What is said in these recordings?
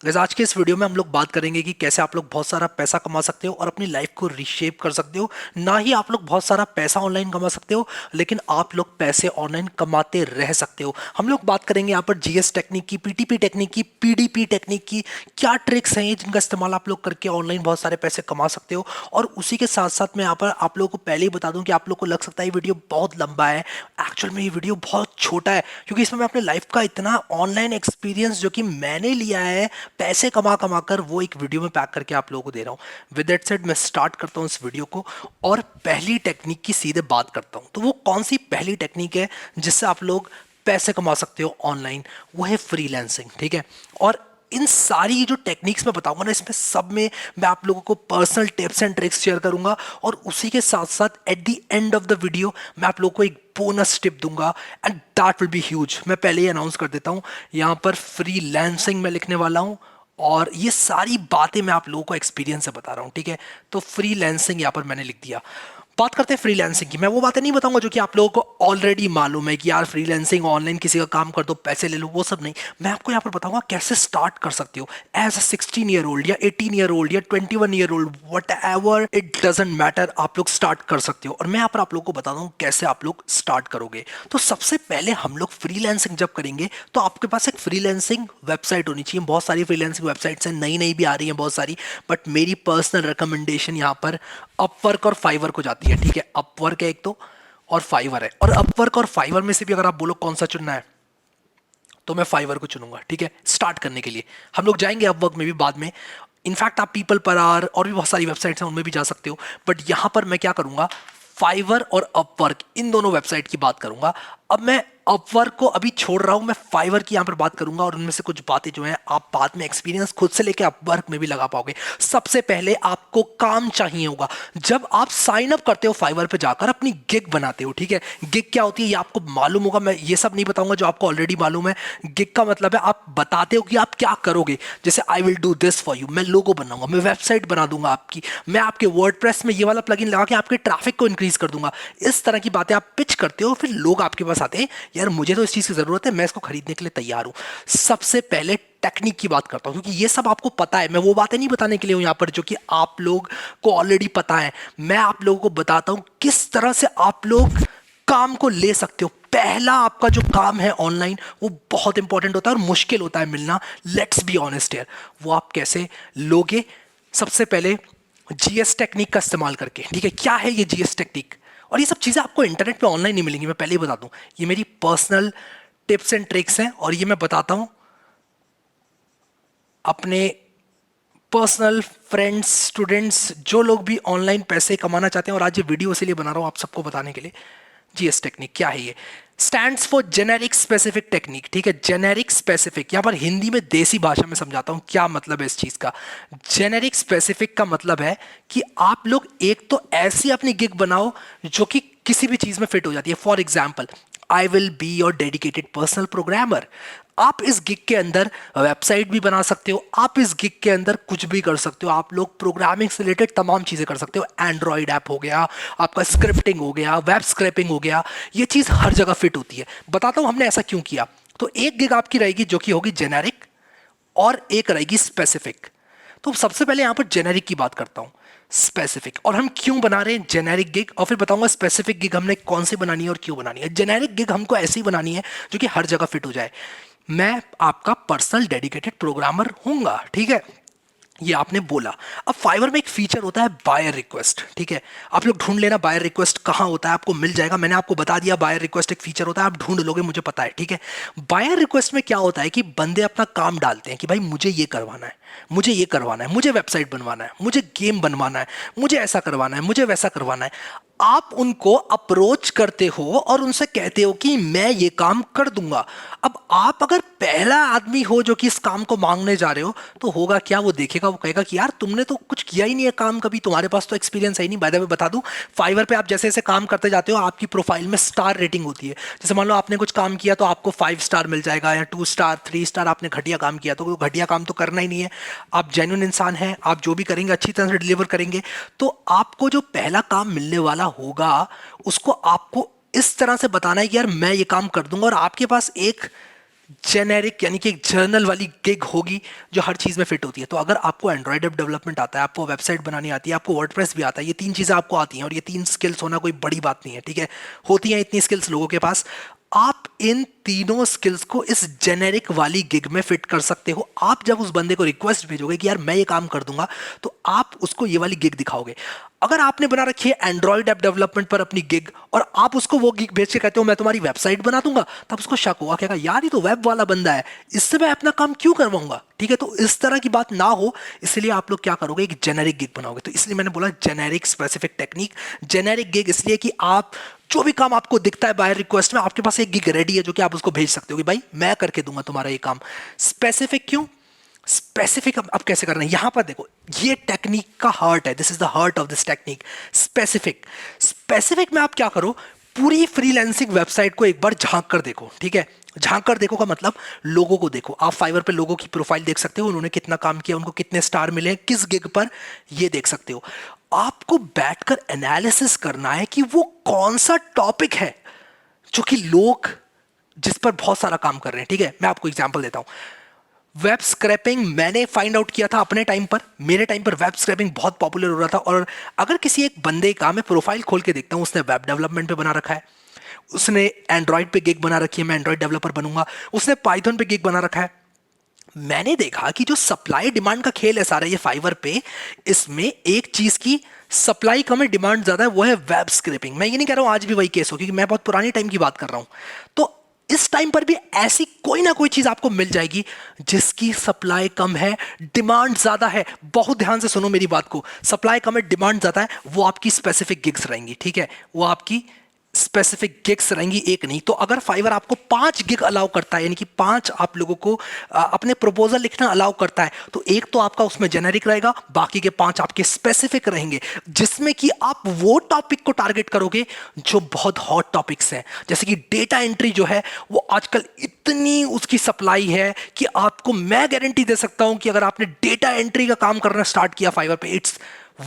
Guys आज के इस वीडियो में हम लोग बात करेंगे कि कैसे आप लोग बहुत सारा पैसा कमा सकते हो और अपनी लाइफ को रीशेप कर सकते हो। ना ही आप लोग बहुत सारा पैसा ऑनलाइन कमा सकते हो, लेकिन आप लोग पैसे ऑनलाइन कमाते रह सकते हो। हम लोग बात करेंगे यहाँ पर जीएस टेक्निक की, पीटीपी टेक्निक की, पीडीपी टेक्निक की। क्या ट्रिक्स हैं जिनका इस्तेमाल आप लोग करके ऑनलाइन बहुत सारे पैसे कमा सकते हो। और उसी के साथ साथ मैं यहाँ पर आप लोगों को पहले ही बता दूं कि आप लोग को लग सकता है ये वीडियो बहुत लंबा है। एक्चुअल में ये वीडियो बहुत छोटा है, क्योंकि इसमें मैं अपने लाइफ का इतना ऑनलाइन एक्सपीरियंस जो कि मैंने लिया है पैसे कमा कमा कर, वो एक वीडियो में पैक करके आप लोगों को दे रहा हूँ। विद दैट सेड मैं स्टार्ट करता हूँ इस वीडियो को और पहली टेक्निक की सीधे बात करता हूँ। तो वो कौन सी पहली टेक्निक है जिससे आप लोग पैसे कमा सकते हो ऑनलाइन? वो है फ्रीलांसिंग। ठीक है। और इन सारी जो टेक्निक्स मैं बताऊंगा ना, इसमें सब में मैं आप लोगों को personal tips and tricks share करूंगा। और उसी के साथ साथ at the end of the video मैं आप लोगों को एक बोनस टिप दूंगा and that will be huge. मैं पहले ही अनाउंस कर देता हूं, यहां पर फ्रीलांसिंग मैं लिखने वाला हूं और ये सारी बातें मैं आप लोगों को एक्सपीरियंस से बता रहा हूँ। ठीक है। तो फ्रीलांसिंग यहाँ पर मैंने लिख दिया। बात करते हैं फ्रीलांसिंग की। मैं वो बातें नहीं बताऊंगा जो कि आप लोगों को ऑलरेडी मालूम है कि यार फ्रीलांसिंग ऑनलाइन किसी का काम कर दो पैसे ले लो, वो सब नहीं। मैं आपको यहाँ पर बताऊंगा कैसे स्टार्ट कर सकते हो एज अ 16 ईयर ओल्ड या 18 ईयर ओल्ड या 21 year old, what ever it doesn't matter, आप लोग स्टार्ट कर सकते हो। और मैं यहाँ पर आप लोगों को बता दूँ कैसे आप लोग स्टार्ट करोगे। तो सबसे पहले हम लोग फ्रीलांसिंग जब करेंगे तो आपके पास एक फ्रीलांसिंग वेबसाइट होनी चाहिए। बहुत सारी फ्रीलांसिंग वेबसाइट्स हैं, नई नई भी आ रही हैं बहुत सारी, बट मेरी पर्सनल रिकमेंडेशन यहाँ पर अपवर्क और फाइवर को जाती है। ठीक है। अपवर्क है एक तो, और फाइवर है। और अपवर्क और फाइवर में से भी अगर आप बोलो कौन सा चुनना है, तो मैं फाइवर को चुनूंगा। ठीक है। स्टार्ट करने के लिए हम लोग जाएंगे अपवर्क में भी बाद में। इनफैक्ट आप पीपल पर आर और भी बहुत सारी वेबसाइट्स हैं उनमें भी जा सकते हो, बट यहां पर मैं क्या करूंगा, फाइवर और अपवर्क इन दोनों वेबसाइट की बात करूंगा। अब मैं अपवर्क को अभी छोड़ रहा हूं, मैं फाइवर की यहां पर बात करूंगा और उनमें से कुछ बातें जो हैं आप बाद में एक्सपीरियंस खुद से लेके अपवर्क में भी लगा पाओगे। सबसे पहले आपको काम चाहिए होगा। जब आप साइन अप करते हो फाइवर पे जाकर, अपनी गिग बनाते हो। ठीक है। गिग क्या होती है ये आपको मालूम होगा, मैं ये सब नहीं बताऊंगा जो आपको ऑलरेडी मालूम है। गिग का मतलब है आप बताते हो कि आप क्या करोगे। जैसे I will do this for you, मैं लोगो बनाऊंगा, मैं वेबसाइट बना दूंगा आपकी, मैं आपके वर्डप्रेस में ये वाला प्लगइन लगा के आपके ट्रैफिक को इंक्रीज कर दूंगा। इस तरह की बातें आप पिच करते हो, फिर लोग आपके पास आते हैं, यार मुझे तो इस चीज की जरूरत है, मैं इसको खरीदने के लिए तैयार हूं। सबसे पहले टेक्निक की बात करता हूं, क्योंकि ये सब आपको पता है। मैं वो बातें नहीं बताने के लिए हूं यहां पर जो कि आप लोग को ऑलरेडी पता है। मैं आप लोगों को बताता हूं किस तरह से आप लोग काम को ले सकते हो। पहला आपका जो काम है ऑनलाइन, वो बहुत इंपॉर्टेंट होता है और मुश्किल होता है मिलना। लेट्स बी ऑनेस्ट यार, वो आप कैसे लोगे? सबसे पहले जीएस टेक्निक का इस्तेमाल करके। ठीक है। क्या है ये जीएस टेक्निक? और ये सब चीज़ें आपको इंटरनेट पे ऑनलाइन नहीं मिलेंगी, मैं पहले ही बता दूं। ये मेरी पर्सनल टिप्स एंड ट्रिक्स हैं और ये मैं बताता हूं अपने पर्सनल फ्रेंड्स, स्टूडेंट्स, जो लोग भी ऑनलाइन पैसे कमाना चाहते हैं। और आज ये वीडियो इसीलिए बना रहा हूं आप सबको बताने के लिए। जीएस टेक्निक क्या है? ये stands for generic specific technique. ठीक है। जेनेरिक स्पेसिफिक, यहां पर हिंदी में देसी भाषा में समझाता हूं क्या मतलब है इस चीज का। जेनेरिक स्पेसिफिक का मतलब है कि आप लोग एक तो ऐसी अपनी गिग बनाओ जो कि किसी भी चीज में फिट हो जाती है। For example, I will be your dedicated personal programmer. आप इस गिग के अंदर वेबसाइट भी बना सकते हो, आप इस गिग के अंदर कुछ भी कर सकते हो। आप लोग प्रोग्रामिंग से रिलेटेड तमाम चीजें कर सकते हो। एंड्रॉइड ऐप हो गया, आपका स्क्रिप्टिंग हो गया, वेब स्क्रैपिंग हो गया, ये चीज हर जगह फिट होती है। बताता हूं हमने ऐसा क्यों किया। तो एक गिग आपकी रहेगी जो कि होगी जेनेरिक और एक रहेगी स्पेसिफिक। तो सबसे पहले यहां पर जेनेरिक की बात करता हूं, स्पेसिफिक, और हम क्यों बना रहे हैं जेनेरिक गिग, और फिर बताऊंगा स्पेसिफिक गिग हमने कौन सी बनानी है और क्यों बनानी है। जेनेरिक गिग हमको ऐसी बनानी है जो कि हर जगह फिट हो जाए। मैं आपका पर्सनल डेडिकेटेड प्रोग्रामर हूंगा। ठीक है। ये आपने बोला। अब फाइवर में एक फीचर होता है बायर रिक्वेस्ट। ठीक है। आप लोग ढूंढ लेना बायर रिक्वेस्ट कहां होता है, आपको मिल जाएगा। मैंने आपको बता दिया बायर रिक्वेस्ट एक फीचर होता है, आप ढूंढ लोगे, मुझे पता है। ठीक है। बायर रिक्वेस्ट में क्या होता है कि बंदे अपना काम डालते हैं कि भाई मुझे ये करवाना है, मुझे ये करवाना है, मुझे वेबसाइट बनवाना है, मुझे गेम बनवाना है, मुझे ऐसा करवाना है, मुझे वैसा करवाना है। आप उनको अप्रोच करते हो और उनसे कहते हो कि मैं ये काम कर दूंगा। अब आप अगर पहला आदमी हो जो कि इस काम को मांगने जा रहे हो, तो होगा क्या, वो देखेगा, वो कहेगा कि यार तुमने तो कुछ किया ही नहीं है काम कभी, तुम्हारे पास तो एक्सपीरियंस है ही नहीं। बाय द वे बता दूं, फाइवर पे आप जैसे जैसे काम करते जाते हो आपकी प्रोफाइल में स्टार रेटिंग होती है। जैसे मान लो आपने कुछ काम किया तो आपको 5 स्टार मिल जाएगा, या 2 स्टार, 3 स्टार। आपने घटिया काम किया तो घटिया काम तो करना ही नहीं है। आप जेन्युइन इंसान हैं, आप जो भी करेंगे अच्छी तरह से डिलीवर करेंगे। तो आपको जो पहला काम मिलने वाला होगा उसको आपको इस तरह से बताना है कि यार मैं ये काम कर दूंगा। और आपके पास एक जेनेरिक यानी कि एक जर्नल वाली गिग होगी जो हर चीज़ में फिट होती है। तो अगर आपको एंड्रॉयड ऐप डेवलपमेंट आता है, आपको वेबसाइट बनानी आती है, आपको वर्डप्रेस भी आता है, ये तीन चीज़ें आपको आती हैं और ये तीन स्किल्स होना कोई बड़ी बात नहीं है, ठीक है। होती हैं इतनी स्किल्स लोगों के पास। आप इन तीनों स्किल्स को इस जेनेरिक वाली गिग में फिट कर सकते हो। आप जब उस बंदे को रिक्वेस्ट भेजोगे कि यार मैं ये काम कर दूंगा, तो आप उसको ये वाली गिग दिखाओगे। अगर आपने बना रखी है एंड्रॉयड ऐप डेवलपमेंट पर अपनी गिग और आप उसको वो गिग भेज के कहते हो मैं तुम्हारी वेबसाइट बना दूंगा, तब उसको शक होगा, कहेगा यार ये तो वेब वाला बंदा है, इससे मैं अपना काम क्यों करवाऊंगा, ठीक है। तो इस तरह की बात ना हो, इसलिए आप लोग क्या करोगे, एक जेनेरिक गिग बनाओगे। तो इसलिए मैंने बोला generic specific technique. Generic gig इसलिए कि आप जो भी काम आपको दिखता है बाय रिक्वेस्ट में, आपके पास एक गिग रेडी है जो कि आप उसको भेज सकते हो कि भाई मैं करके दूंगा तुम्हारा ये काम। स्पेसिफिक क्यों? स्पेसिफिक अब कैसे करना है, यहां पर देखो, ये टेक्निक का हार्ट है, this is the heart of this technique. Specific specific में आप क्या करो, पूरी फ्रीलांसिंग वेबसाइट को एक बार झांक कर देखो, ठीक है। झांक कर देखो का मतलब लोगों को देखो। आप फाइवर पे लोगों की प्रोफाइल देख सकते हो, उन्होंने कितना काम किया, उनको कितने स्टार मिले हैं, किस गिग पर, ये देख सकते हो। आपको बैठकर एनालिसिस करना है कि वो कौन सा टॉपिक है जो कि लोग जिस पर बहुत सारा काम कर रहे हैं, ठीक है। मैं आपको एग्जांपल देता हूं। वेब स्क्रैपिंग मैंने फाइंड आउट किया था अपने टाइम पर, मेरे टाइम पर वेब स्क्रैपिंग बहुत पॉपुलर हो रहा था। और अगर किसी एक बंदे का मैं प्रोफाइल खोल के देखता हूं, उसने वेब डेवलपमेंट पे बना रखा है, उसने एंड्रॉयड पे गिग बना रखी है, मैं एंड्रॉयड डेवलपर बनूंगा, उसने पाइथन पे गिग बना रखा है, मैंने देखा कि जो सप्लाई डिमांड का खेल है सारा ये फाइवर पे, इसमें एक चीज की सप्लाई कम है, डिमांड ज्यादा है, वो है वेब स्क्रैपिंग। मैं ये नहीं कह रहा हूं आज भी वही केस हो, क्योंकि मैं बहुत पुरानी टाइम की बात कर रहा हूं। तो इस टाइम पर भी ऐसी कोई ना कोई चीज आपको मिल जाएगी जिसकी सप्लाई कम है, डिमांड ज्यादा है। बहुत ध्यान से सुनो मेरी बात को, सप्लाई कम है, डिमांड ज्यादा है, वो आपकी स्पेसिफिक गिग्स रहेंगी, ठीक है। वो आपकी स्पेसिफिक गिग्स रहेंगी, एक नहीं। तो अगर फाइवर आपको 5 गिग अलाउ करता है, यानी कि 5 आप लोगों को अपने प्रपोजल लिखना अलाउ करता है, तो एक तो आपका उसमें जेनेरिक रहेगा, बाकी के 5 आपके स्पेसिफिक रहेंगे, जिसमें कि आप वो टॉपिक को टारगेट करोगे जो बहुत हॉट टॉपिक्स हैं। जैसे कि डेटा एंट्री जो है, वो आजकल इतनी उसकी सप्लाई है कि आपको मैं गारंटी दे सकता हूं कि अगर आपने डेटा एंट्री का काम करना स्टार्ट किया फाइवर पे, इट्स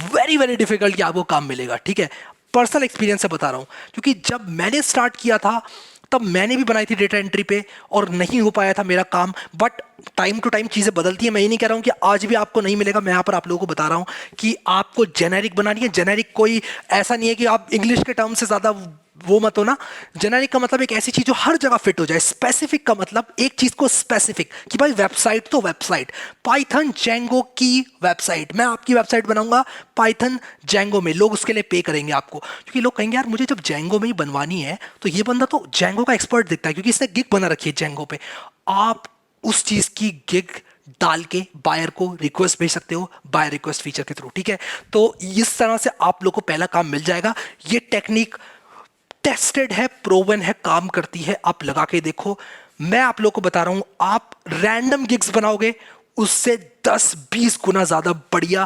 वेरी वेरी डिफिकल्ट कि आपको काम मिलेगा, ठीक है। पर्सनल एक्सपीरियंस से बता रहा हूं, क्योंकि जब मैंने स्टार्ट किया था तब मैंने भी बनाई थी डेटा एंट्री पे और नहीं हो पाया था मेरा काम। बट टाइम टू टाइम चीजें बदलती हैं। मैं ये नहीं कह रहा हूं कि आज भी आपको नहीं मिलेगा, मैं यहां पर आप लोगों को बता रहा हूं कि आपको जेनेरिक बनानी है। जेनेरिक कोई ऐसा नहीं है कि आप इंग्लिश के टर्म से ज्यादा वो मत हो ना। जेनेरिक का मतलब एक ऐसी चीज जो हर जगह फिट हो जाए। स्पेसिफिक का मतलब एक चीज को स्पेसिफिक, कि भाई वेबसाइट तो वेबसाइट, पाइथन जेंगो की वेबसाइट, मैं आपकी वेबसाइट बनाऊंगा पाइथन जेंगो में, लोग उसके लिए पे करेंगे आपको, क्योंकि लोग कहेंगे यार मुझे जब जेंगो में ही बनवानी है तो ये बंदा तो जेंगो का एक्सपर्ट दिखता है क्योंकि इसने गिग बना रखी है जेंगो पे। आप उस चीज की गिग डाल के बायर को रिक्वेस्ट भेज सकते हो बायर रिक्वेस्ट फीचर के थ्रू, ठीक है। तो इस तरह से आप लोग को पहला काम मिल जाएगा। ये टेक्निक टेस्टेड है, प्रोवन है, काम करती है, आप लगा के देखो। मैं आप लोगों को बता रहा हूं, आप रैंडम गिग्स बनाओगे उससे 10-20 गुना ज्यादा बढ़िया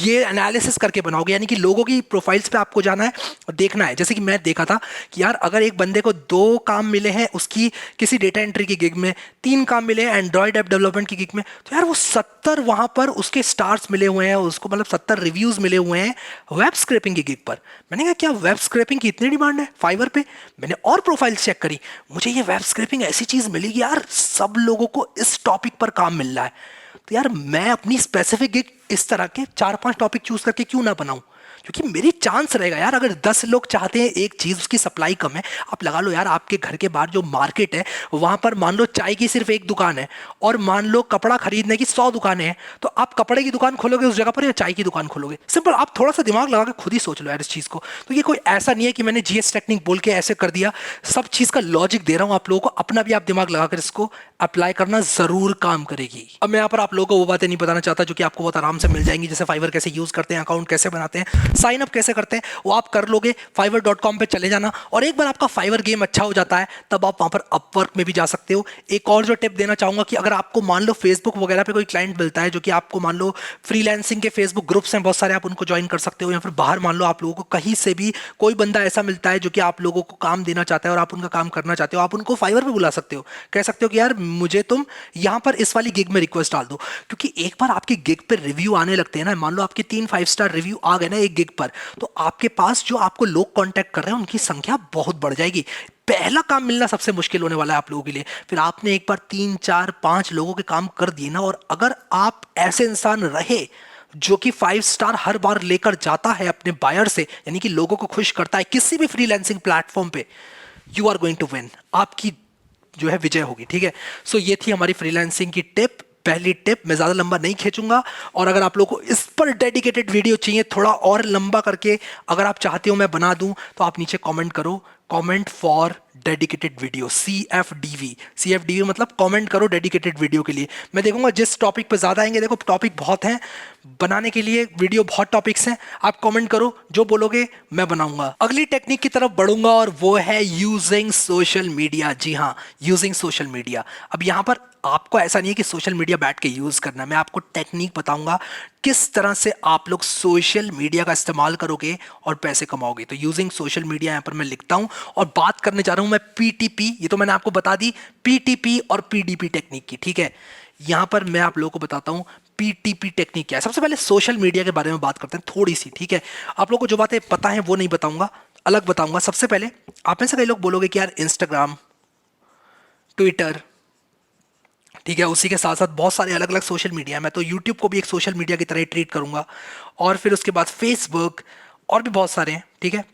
ये एनालिसिस करके बनाओगे। यानी कि लोगों की प्रोफाइल्स पे आपको जाना है और देखना है। जैसे कि मैं देखा था कि यार अगर एक बंदे को 2 काम मिले हैं उसकी किसी डेटा एंट्री की गिग में, 3 काम मिले हैं एंड्रॉयड ऐप डेवलपमेंट की गिग में, तो यार वो 70 वहां पर उसके स्टार्स मिले हुए हैं, उसको मतलब 70 रिव्यूज मिले हुए हैं वेब स्क्रैपिंग की गिग पर। मैंने कहा क्या वेब स्क्रैपिंग की इतनी डिमांड है फाइवर पे? मैंने और प्रोफाइल चेक करी, मुझे ये वेब स्क्रैपिंग ऐसी चीज मिली कि यार सब लोगों को इस टॉपिक पर काम मिल रहा है। तो यार मैं अपनी स्पेसिफिक गिग इस तरह के 4-5 टॉपिक चूज करके क्यों ना बनाऊं, क्योंकि मेरी चांस रहेगा यार। अगर 10 लोग चाहते हैं एक चीज, उसकी सप्लाई कम है, आप लगा लो यार आपके घर के बाहर जो मार्केट है वहां पर मान लो चाय की सिर्फ एक दुकान है और मान लो कपड़ा खरीदने की 100 दुकानें हैं, तो आप कपड़े की दुकान खोलोगे उस जगह पर या चाय की दुकान खोलोगे? सिंपल, आप थोड़ा सा दिमाग लगा के खुद ही सोच लो यार इस चीज को। तो ये कोई ऐसा नहीं है कि मैंने जीएस टेक्निक बोल के ऐसे कर दिया, सब चीज का लॉजिक दे रहा हूं आप लोगों को, अपना भी आप दिमाग लगाकर इसको अप्लाई करना, जरूर काम करेगी। अब मैं यहाँ पर आप लोगों को वो बातें नहीं बताना चाहता जो कि आपको बहुत आराम से मिल जाएंगी, जैसे फाइवर कैसे यूज करते हैं, अकाउंट कैसे बनाते हैं, साइन अप कैसे करते हैं, वो आप कर लोगे। fiverr.com पे चले जाना और एक बार आपका फाइवर गेम अच्छा हो जाता है तब आप वहां पर अपवर्क में भी जा सकते हो। एक और जो टिप देना चाहूंगा कि अगर आपको मान लो फेसबुक वगैरह पे कोई क्लाइंट मिलता है जो कि आपको मान लो फ्रीलांसिंग के फेसबुक ग्रुप्स हैं बहुत सारे, आप उनको ज्वाइन कर सकते हो, या फिर बाहर मान लो आप लोगों को कहीं से भी कोई बंदा ऐसा मिलता है जो कि आप लोगों को काम देना चाहता है और आप उनका काम करना चाहते हो, आप उनको फाइवर पे बुला सकते हो। कह सकते हो कि यार मुझे तुम यहां पर इस वाली गिग में रिक्वेस्ट डाल दो, क्योंकि एक बार आपकी गिग पे रिव्यू आने लगते हैं ना, मान लो आपके 3-5 स्टार रिव्यू आ गए ना एक गिग पर, तो आपके पास जो आपको लोग कांटेक्ट कर रहे हैं उनकी संख्या बहुत बढ़ जाएगी। पहला काम मिलना सबसे मुश्किल होने वाला है आप लोगों के लिए। फिर आपने एक बार 3 4 5 लोगों के काम कर दिए ना, और अगर आप ऐसे इंसान रहे जो कि 5 स्टार हर बार लेकर जाता है अपने बायर से, यानी कि लोगों को खुश करता है किसी भी फ्रीलांसिंग प्लेटफॉर्म पे, you are going to win, आपकी जो है विजय होगी। ठीक है, सो ये थी हमारी फ्रीलांसिंग की टिप, पहली टिप। मैं ज्यादा लंबा नहीं खींचूंगा, और अगर आप लोगों को इस पर डेडिकेटेड वीडियो चाहिए थोड़ा और लंबा करके, अगर आप चाहते हो मैं बना दूं, तो आप नीचे कमेंट करो, comment for dedicated video, CFDV मतलब कमेंट करो डेडिकेटेड वीडियो के लिए। मैं देखूंगा जिस टॉपिक पे ज्यादा आएंगे, देखो टॉपिक बहुत हैं बनाने के लिए, वीडियो बहुत टॉपिक्स हैं, आप कमेंट करो, जो बोलोगे मैं बनाऊंगा। अगली टेक्निक की तरफ बढ़ूंगा और वो है यूजिंग सोशल मीडिया। जी हाँ, यूजिंग सोशल मीडिया। अब यहां पर आपको ऐसा नहीं है कि सोशल मीडिया बैठ के यूज करना है, मैं आपको टेक्निक बताऊंगा किस तरह से आप लोग सोशल मीडिया का इस्तेमाल करोगे और पैसे कमाओगे। तो यूजिंग सोशल मीडिया यहां पर मैं लिखता हूं, और बात करने जा रहा हूं मैं PTP, ये तो मैंने आपको बता दी, PTP और PDP टेक्निक की। ठीक है, यहां पर मैं आप लोगों को बताता हूं PTP टेक्निक क्या है। सबसे पहले सोशल मीडिया के बारे में बात करते हैं थोड़ी सी। ठीक है, आप लोगों को जो बातें पता है वो नहीं बताऊंगा, अलग बताऊंगा। सबसे पहले आप में से कई लोग बोलोगे कि यार इंस्टाग्राम, ट्विटर, ठीक है, उसी के साथ साथ बहुत सारे अलग अलग सोशल मीडिया, मैं तो यूट्यूब को भी एक सोशल मीडिया की तरह ही ट्रीट करूंगा, और फिर उसके बाद फेसबुक, और भी बहुत सारे हैं। ठीक है,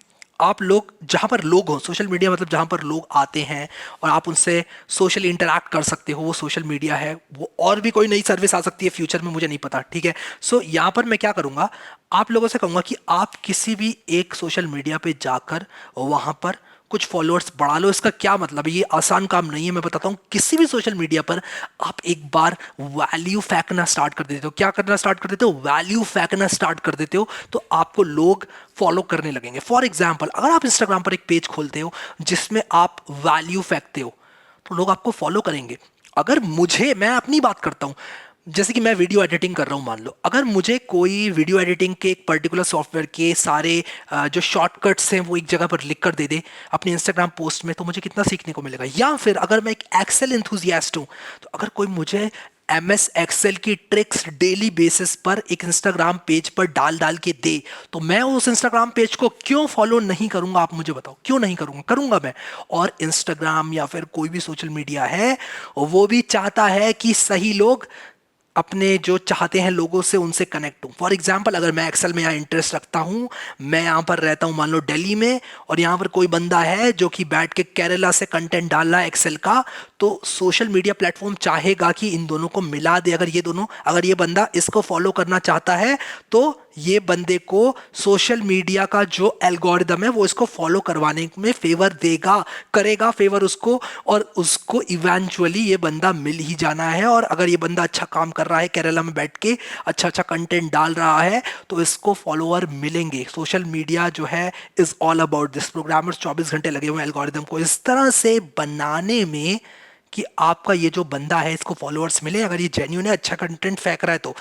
आप लोग जहां पर लोग हो, सोशल मीडिया मतलब जहां पर लोग आते हैं और आप उनसे सोशली इंटरैक्ट कर सकते हो, वो सोशल मीडिया है। वो और भी कोई नई सर्विस आ सकती है फ्यूचर में, मुझे नहीं पता। ठीक है, सो यहां पर मैं क्या करूंगा, आप लोगों से कहूंगा कि आप किसी भी एक सोशल मीडिया पे जाकर वहां पर कुछ फॉलोअर्स बढ़ा लो। इसका क्या मतलब है, ये आसान काम नहीं है, मैं बताता हूँ। किसी भी सोशल मीडिया पर आप एक बार वैल्यू फेंकना स्टार्ट कर देते हो, क्या करना स्टार्ट कर देते हो, वैल्यू फेंकना स्टार्ट कर देते हो, तो आपको लोग फॉलो करने लगेंगे। फॉर एग्जाम्पल, अगर आप इंस्टाग्राम पर एक पेज खोलते हो जिसमें आप वैल्यू फेंकते हो, तो लोग आपको फॉलो करेंगे। अगर मुझे, मैं अपनी बात करता हूं, जैसे कि मैं वीडियो एडिटिंग कर रहा हूं मान लो, अगर मुझे कोई वीडियो एडिटिंग के एक पर्टिकुलर सॉफ्टवेयर के सारे जो शॉर्टकट्स हैं वो एक जगह पर लिख कर दे दे अपने इंस्टाग्राम पोस्ट में, तो मुझे कितना सीखने को मिलेगा। या फिर अगर मैं एक एक्सेल इंथुजियास्ट हूं, तो अगर कोई मुझे MS एक्सेल की ट्रिक्स डेली बेसिस पर एक इंस्टाग्राम पेज पर डाल डाल के दे, तो मैं उस इंस्टाग्राम पेज को क्यों फॉलो नहीं करूंगा, आप मुझे बताओ, क्यों नहीं करूंगा, करूंगा मैं। और इंस्टाग्राम या फिर कोई भी सोशल मीडिया है, वो भी चाहता है कि सही लोग अपने जो चाहते हैं लोगों से उनसे कनेक्ट हूँ। फॉर एग्जाम्पल, अगर मैं एक्सेल में यहाँ इंटरेस्ट रखता हूँ, मैं यहाँ पर रहता हूँ मान लो दिल्ली में, और यहाँ पर कोई बंदा है जो कि बैठ के केरला से कंटेंट डाल रहा है एक्सेल का, तो सोशल मीडिया प्लेटफॉर्म चाहेगा कि इन दोनों को मिला दे। अगर ये बंदा इसको फॉलो करना चाहता है, तो ये बंदे को सोशल मीडिया का जो एल्गोरिदम है वो इसको फॉलो करवाने में फेवर देगा, करेगा फेवर उसको, और उसको इवेंचुअली ये बंदा मिल ही जाना है। और अगर ये बंदा अच्छा काम कर रहा है, केरला में बैठ के अच्छा अच्छा कंटेंट डाल रहा है, तो इसको फॉलोअर मिलेंगे। सोशल मीडिया जो है is all about this. Programmers 24 घंटे लगे हुए हैं एल्गोरिदम को इस तरह से बनाने में कि आपका ये जो बंदा है इसको फॉलोअर्स मिले। अगर ये जेन्युइन है, अच्छा कंटेंट फेंक रहा है, तो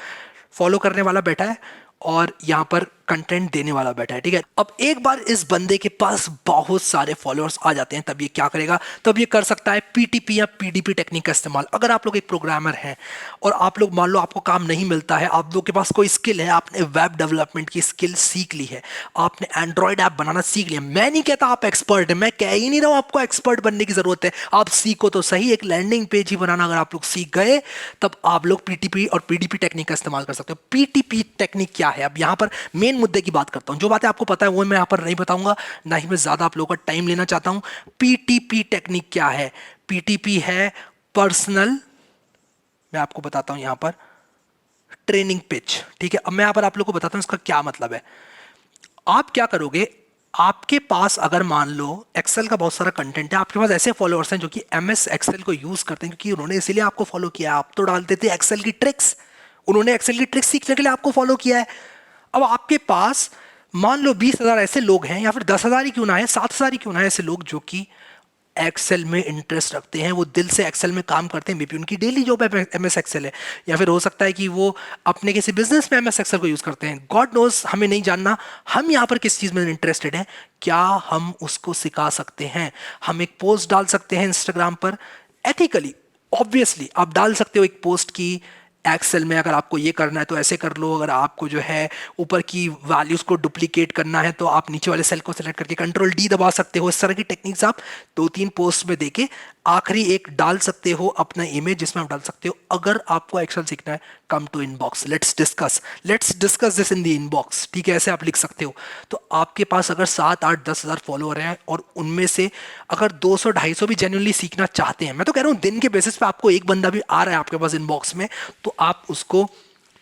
फॉलो करने वाला बैठा है और यहां पर कंटेंट देने वाला बैठा है। ठीक है, अब एक बार इस बंदे के पास बहुत सारे फॉलोअर्स आ जाते हैं, तब ये क्या करेगा, तब ये कर सकता है PTP या PDP टेक्निक का इस्तेमाल। अगर आप लोग एक प्रोग्रामर हैं और आप लोग मान लो आपको काम नहीं मिलता है, आप लोग के पास कोई स्किल है, आपने वेब डेवलपमेंट की स्किल सीख ली है, आपने एंड्रॉइड ऐप बनाना सीख लिया, मैं नहीं कहता आप एक्सपर्ट है, मैं कह ही नहीं रहा हूं आपको एक्सपर्ट बनने की जरूरत है, आप सीखो तो सही। एक लैंडिंग पेज ही बनाना अगर आप लोग सीख गए, तब आप लोग PTP और PDP टेक्निक का इस्तेमाल कर सकते हो। PTP टेक्निक क्या है, अब यहां पर मेन मुद्दे की बात करता हूं। जो बातें आपको पता है वो मैं यहां पर नहीं बताऊंगा, ना ही मैं ज्यादा आप लोगों का टाइम लेना चाहता हूं। PTP टेक्निक क्या है, PTP है पर्सनल, मैं आपको बताता हूं यहां पर, ट्रेनिंग पिच। ठीक है, अब मैं यहां पर आप लोगों को बताता हूं इसका क्या मतलब है। आप क्या करोगे, आपके पास अगर मान लो एक्सेल का बहुत सारा कंटेंट है, आपके पास ऐसे फॉलोअर्स हैं जो कि MS एक्सेल को यूज करते हैं, क्योंकि उन्होंने इसीलिए आपको फॉलो किया। आप तो डालते थे एक्सेल की ट्रिक्स, उन्होंने एक्सेल की ट्रिक्स सीखने के लिए आपको फॉलो किया है। अब आपके पास मान लो 20,000 ऐसे लोग हैं, या फिर 10,000 ही क्यों ना है, 7,000 ही क्यों ना है, ऐसे लोग जो कि एक्सेल में इंटरेस्ट रखते हैं, वो दिल से एक्सेल में काम करते हैं, मे बी उनकी डेली जॉब है MS एक्सेल है, या फिर हो सकता है कि वो अपने किसी बिजनेस में MS एक्सेल को यूज करते हैं। गॉड नोज, हमें नहीं जानना हम यहाँ पर किस चीज में इंटरेस्टेड हैं, क्या हम उसको सिखा सकते हैं। हम एक पोस्ट डाल सकते हैं इंस्टाग्राम पर एथिकली, ऑब्वियसली आप डाल सकते हो एक पोस्ट की एक्सेल में अगर आपको ये करना है तो ऐसे कर लो, अगर आपको जो है ऊपर की वैल्यूज़ को डुप्लीकेट करना है तो आप नीचे वाले सेल को सेलेक्ट करके कंट्रोल डी दबा सकते हो। इस तरह की टेक्निक्स आप 2-3 पोस्ट में देके आखिरी एक डाल सकते हो अपना इमेज, जिसमें आप डाल सकते हो अगर आपको एक्सेल सीखना है come to inbox, let's discuss this in the inbox, ठीक है, ऐसे आप लिख सकते हो। तो आपके पास अगर 7-8-10 हज़ार फॉलोअर हैं और उनमें से अगर 200-250 भी जेन्युइनली सीखना चाहते हैं, मैं तो कह रहा हूँ दिन के बेसिस पे आपको एक बंदा भी आ रहा है आपके पास इनबॉक्स में, तो आप उसको